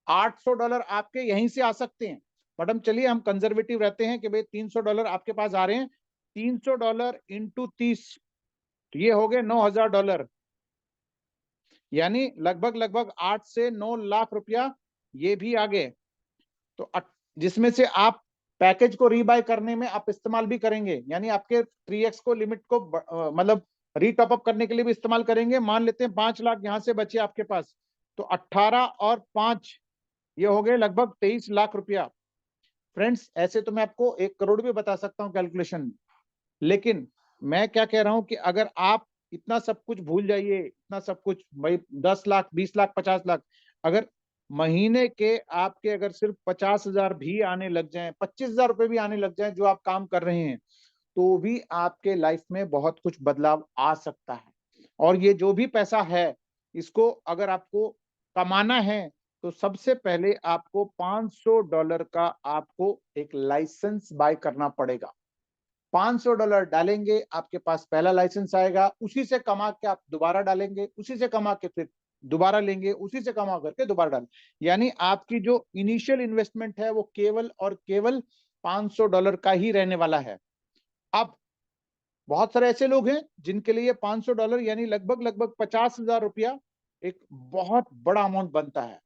$800 आपके यहीं से आ सकते हैं। मैडम चलिए हम कंजर्वेटिव रहते हैं कि भाई $300 आपके पास आ रहे हैं, $300 इंटू 30, तो ये हो गए $9,000, यानी लगभग लगभग 8 से 9 लाख रुपया ये भी आ गए। तो जिसमें से आप पैकेज को रीबाय करने में आप इस्तेमाल भी करेंगे, यानी आपके 3x को लिमिट को मतलब रीटॉप अप करने के लिए भी इस्तेमाल करेंगे। मान लेते हैं 5 लाख यहां से बचे आपके पास, तो 18 और 5 ये हो गए लगभग 23 लाख रुपया। फ्रेंड्स ऐसे तो मैं आपको 1 करोड़ भी बता सकता हूं कैलकुलेशन में, लेकिन मैं क्या कह रहा हूं कि अगर आप इतना सब कुछ भूल जाइए, इतना सब कुछ भाई 10 लाख 20 लाख 50 लाख, अगर महीने के आपके अगर सिर्फ 50,000 भी आने लग जाएं, 25,000 रुपए भी आने लग जाएं जो आप काम कर रहे हैं, तो भी आपके लाइफ में बहुत कुछ बदलाव आ सकता है। और ये जो भी पैसा है, इसको अगर आपको कमाना है तो सबसे पहले आपको $500 का आपको एक लाइसेंस बाय करना पड़ेगा। $500 डालेंगे, आपके पास पहला लाइसेंस आएगा, उसी से कमा के आप दोबारा डालेंगे, उसी से कमा के फिर दोबारा लेंगे, उसी से कमा करके दोबारा डालें, यानी आपकी जो इनिशियल इन्वेस्टमेंट है वो केवल और केवल $500 का ही रहने वाला है। अब बहुत सारे ऐसे लोग हैं जिनके लिए $500 यानी लगभग लगभग 50,000 रुपया एक बहुत बड़ा अमाउंट बनता है,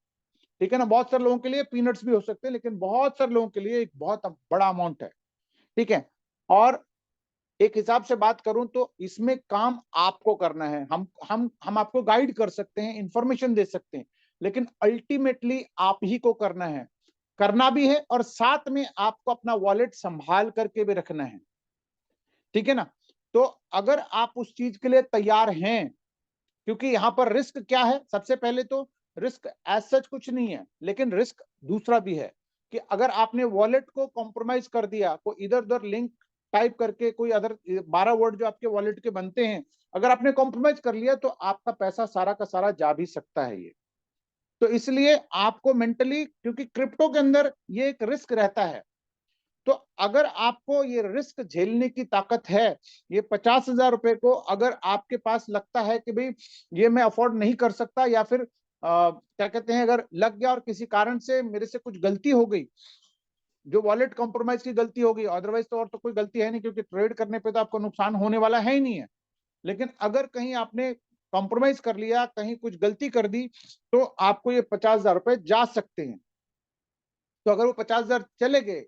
ठीक है ना। बहुत सारे लोगों के लिए पीनट्स भी हो सकते हैं, लेकिन बहुत सारे लोगों के लिए एक बहुत बड़ा अमाउंट है, ठीक है। और एक हिसाब से बात करूं तो इसमें काम आपको करना है, हम आपको गाइड कर सकते हैं, इंफॉर्मेशन दे सकते हैं, लेकिन अल्टीमेटली आप ही को करना भी है, और साथ में आपको अपना वॉलेट संभाल करके भी रखना है, ठीक है ना। तो अगर आप उस चीज के लिए तैयार हैं, क्योंकि यहां पर रिस्क क्या है, सबसे पहले तो रिस्क एज सच कुछ नहीं है, लेकिन रिस्क दूसरा भी है कि अगर आपने वॉलेट को कॉम्प्रोमाइज कर दिया, कोई इधर उधर लिंक टाइप करके कोई अदर 12 वर्ड जो आपके वॉलेट के बनते हैं, अगर आपने कॉम्प्रोमाइज कर लिया तो आपका पैसा सारा का सारा जा भी सकता है ये। तो इसलिए आपको मेंटली, क्योंकि क्रिप्टो के अंदर ये एक रिस्क रहता है, तो अगर आपको ये रिस्क झेलने की ताकत है, ये 50,000 रुपए को अगर आपके पास लगता है कि भाई ये मैं अफोर्ड नहीं कर सकता, या फिर क्या कहते हैं, अगर लग गया और किसी कारण से मेरे से कुछ गलती हो गई, जो वॉलेट कॉम्प्रोमाइज की गलती होगी, अदरवाइज तो और तो कोई गलती है नहीं, क्योंकि ट्रेड करने पे तो आपको नुकसान होने वाला है ही नहीं है। लेकिन अगर कहीं आपने कॉम्प्रोमाइज कर लिया, कहीं कुछ गलती कर दी, तो आपको ये 50,000 रुपए जा सकते हैं। तो अगर वो 50,000 चले गए,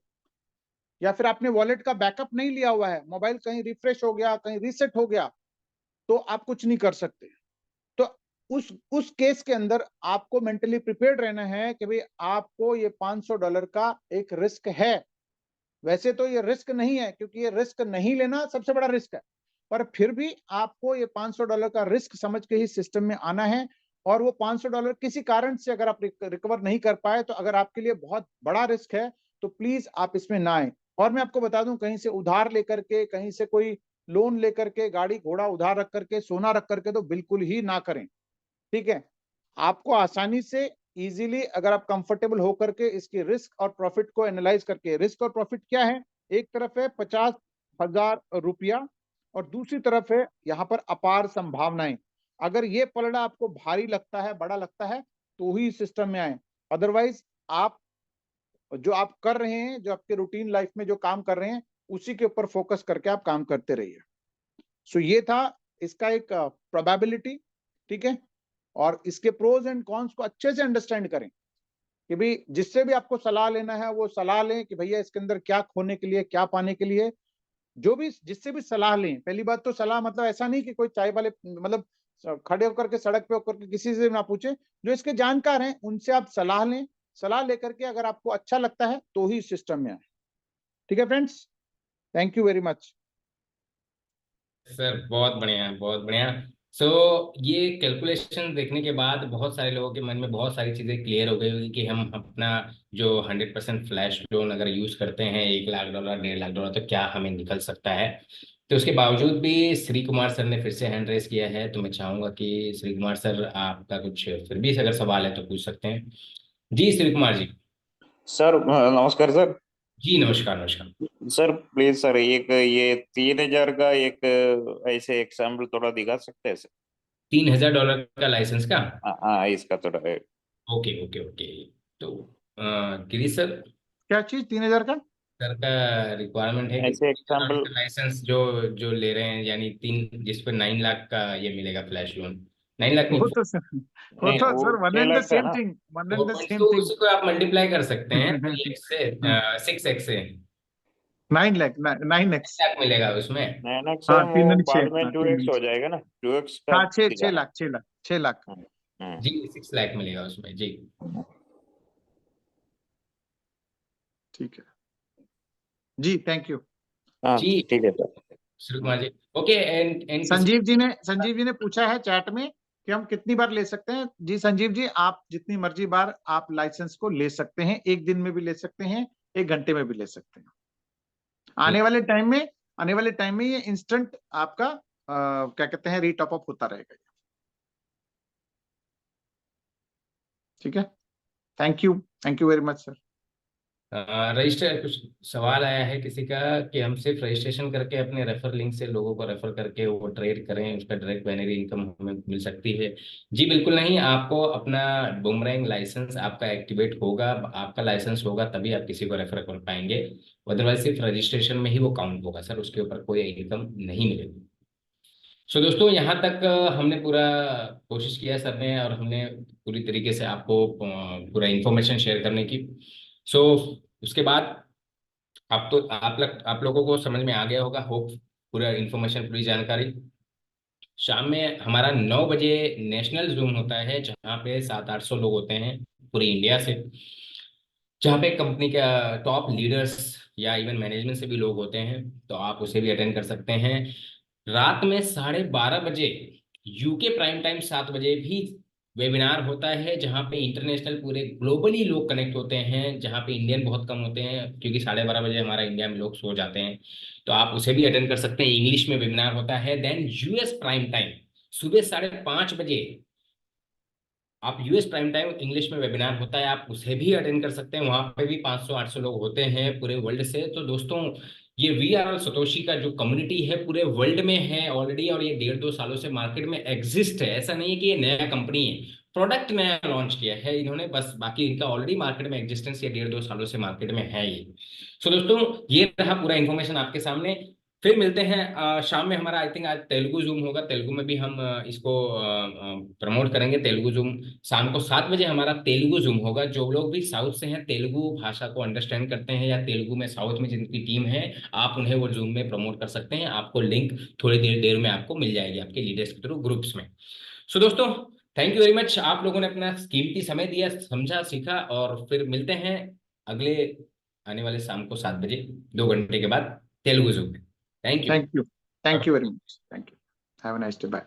या फिर आपने वॉलेट का बैकअप नहीं लिया हुआ है, मोबाइल कहीं रिफ्रेश हो गया, कहीं रीसेट हो गया, तो आप कुछ नहीं कर सकते। तो उस केस के अंदर आपको मेंटली प्रिपेयर्ड रहना है कि भाई आपको ये $500 का एक रिस्क है, वैसे तो ये रिस्क नहीं है, क्योंकि ये रिस्क नहीं लेना सबसे बड़ा रिस्क है, पर फिर भी आपको ये $500 का रिस्क समझ के ही सिस्टम में आना है। और वो $500 किसी कारण से अगर आप रिकवर नहीं कर पाए, तो अगर आपके लिए बहुत बड़ा रिस्क है, तो प्लीज आप इसमें ना आए। और मैं आपको बता दूं, कहीं से उधार लेकर के, कहीं से कोई लोन लेकर के, गाड़ी घोड़ा उधार रख करके, सोना रख करके तो बिल्कुल ही ना करें। ठीक है, आपको आसानी से इजीली, अगर आप कंफर्टेबल होकर के इसकी रिस्क और प्रॉफिट को एनालाइज करके, रिस्क और प्रॉफिट क्या है, एक तरफ है 50,000 रुपया और दूसरी तरफ है यहाँ पर अपार संभावनाएं। अगर ये पलड़ा आपको भारी लगता है, बड़ा लगता है, तो ही सिस्टम में आए। अदरवाइज आप जो आप कर रहे हैं, जो आपके रूटीन लाइफ में जो काम कर रहे हैं, उसी के ऊपर फोकस करके आप काम करते रहिए। सो ये था इसका एक प्रोबेबिलिटी। ठीक है, और इसके प्रोज एंड कॉन्स को अच्छे से अंडरस्टैंड करें कि भाई जिससे भी आपको सलाह लेना है वो सलाह लें कि भैया इसके अंदर क्या खोने के लिए, क्या पाने के लिए। जो भी जिससे भी सलाह लें, पहली बात तो सलाह मतलब ऐसा नहीं कि कोई चाय वाले मतलब खड़े होकर के सड़क पे होकर के किसी से ना पूछे, जो इसके जानकार हैं उनसे आप सलाह लें। सलाह लेकर के अगर आपको अच्छा लगता है तो ही सिस्टम में आए। ठीक है friends, thank you very much. Sir बहुत बढ़िया, बहुत बढ़िया। सो ये कैलकुलेशन देखने के बाद बहुत सारे लोगों के मन में बहुत सारी चीज़ें क्लियर हो गई होगी कि हम अपना जो 100% फ्लैश लोन अगर यूज़ करते हैं, $1 लाख, $1.5 लाख, तो क्या हमें निकल सकता है। तो उसके बावजूद भी श्री कुमार सर ने फिर से हैंड रेस किया है, तो मैं चाहूंगा कि श्री कुमार सर आपका कुछ फिर भी अगर सवाल है तो पूछ सकते हैं। जी श्री कुमार जी। सर नमस्कार सर। जी नमस्कार, नमस्कार। सर प्लीज सर, एक ये 3,000 का एक ऐसे एग्जाम्पल थोड़ा दिखा सकते हैं सर? $3,000 का लाइसेंस का? हाँ हाँ, इसका थोड़ा ओके ओके ओके। तो गिरीश सर, क्या चीज 3,000 का? सर का रिक्वायरमेंट है कि ऐसे एग्जाम्पल। लाइसेंस जो जो ले रहे हैं, यानी तीन, जिस पर 9 लाख का ये मिलेगा फ्लैश लोन। 9 लाख नहीं, वो तो सर, वो नहीं, तो वो sir one 6 and the lakh का सेम ना? Thing, one and the 4 same तो थिंग। उसी को आप मल्टीप्लाई कर सकते हैं 3x से, 6x से। 9 लाख, 9x। 9 लाख मिलेगा उसमें। नहीं ना सर, हाँ, वो तीन दूनी छः, बाद में हाँ, टू तीन एक्स दूनी हो छः। जाएगा ना, 2x का हाँ, छः छः दिखाना। लाख 6 लाख 6 लाख। हम्म, जी 6 लाख मिलेगा उसमें जी। ठीक है जी, थैंक यू। हाँ जी ठीक है sir. Shri Kumar ji. Okay, and किसी। संजीव जी ने पूछा है चैट में कि हम कितनी बार ले सकते हैं। जी संजीव जी, आप जितनी मर्जी बार आप लाइसेंस को ले सकते हैं, एक दिन में भी ले सकते हैं, 1 घंटे में भी ले सकते हैं। आने वाले टाइम में आने वाले टाइम में ये इंस्टेंट आपका क्या कहते हैं, रीटॉप अप होता रहेगा। ठीक है, thank you very much sir. Register कुछ सवाल आया है किसी का कि हम सिर्फ रजिस्ट्रेशन करके अपने रेफर लिंक से लोगों को रेफर करके वो ट्रेड करें, उसका डायरेक्ट बाइनरी इनकम हमें मिल सकती है। जी बिल्कुल नहीं, आपको अपना बूमरैंग लाइसेंस आपका एक्टिवेट होगा, आपका लाइसेंस होगा तभी आप किसी को रेफर कर पाएंगे। अदरवाइज सिर्फ रजिस्ट्रेशन में ही वो काउंट होगा सर, उसके ऊपर कोई इनकम नहीं मिलेगी। सो दोस्तों यहाँ तक हमने पूरा कोशिश किया सर ने, और हमने पूरी तरीके से आपको पूरा इंफॉर्मेशन शेयर करने की। सो उसके बाद आप तो आप लोगों को समझ में आ गया होगा, होप, पूरा इंफॉर्मेशन, पूरी जानकारी। शाम में हमारा 9 बजे नेशनल जूम होता है, जहाँ पे 700-800 लोग होते हैं पूरी इंडिया से, जहाँ पे कंपनी का टॉप लीडर्स या इवन मैनेजमेंट से भी लोग होते हैं, तो आप उसे भी अटेंड कर सकते हैं। रात में 12:30 बजे यूके प्राइम टाइम, 7 बजे भी वेबिनार होता है, जहाँ पे इंटरनेशनल पूरे ग्लोबली लोग कनेक्ट होते हैं, जहाँ पे इंडियन बहुत कम होते हैं, क्योंकि 12:30 बजे हमारा इंडिया में लोग सो जाते हैं। तो आप उसे भी अटेंड कर सकते हैं, इंग्लिश में वेबिनार होता है। देन यूएस प्राइम टाइम सुबह 5:30 बजे, आप यूएस प्राइम टाइम इंग्लिश में वेबिनार होता है, आप उसे भी अटेंड कर सकते हैं। वहां पे भी 500-800 लोग होते हैं पूरे वर्ल्ड से। तो दोस्तों, ये वीआरएल सतोशी का जो कम्युनिटी है पूरे वर्ल्ड में है ऑलरेडी, और ये 1.5-2 सालों से मार्केट में एग्जिस्ट है। ऐसा नहीं है कि ये नया कंपनी है, प्रोडक्ट नया लॉन्च किया है इन्होंने बस, बाकी इनका ऑलरेडी मार्केट में एग्जिस्टेंस ये 1.5-2 सालों से मार्केट में है ये। सो दोस्तों, ये रहा पूरा इन्फॉर्मेशन आपके सामने। फिर मिलते हैं शाम में। हमारा आई थिंक आज तेलुगु जूम होगा, तेलुगु में भी हम इसको प्रमोट करेंगे, तेलुगु जूम। शाम को 7 बजे हमारा तेलुगु जूम होगा। जो लोग भी साउथ से हैं, तेलुगु भाषा को अंडरस्टैंड करते हैं, या तेलुगु में साउथ में जिनकी टीम है, आप उन्हें वो जूम में प्रमोट कर सकते हैं। आपको लिंक थोड़ी देर में आपको मिल जाएगी आपके लीडर्स के थ्रू ग्रुप्स में। सो दोस्तों, थैंक यू वेरी मच, आप लोगों ने अपना कीमती समय दिया, समझा, सीखा, और फिर मिलते हैं अगले आने वाले शाम को 7 बजे 2 घंटे के बाद तेलुगु जूम में। Thank you. Thank you very much, thank you, have a nice day, bye.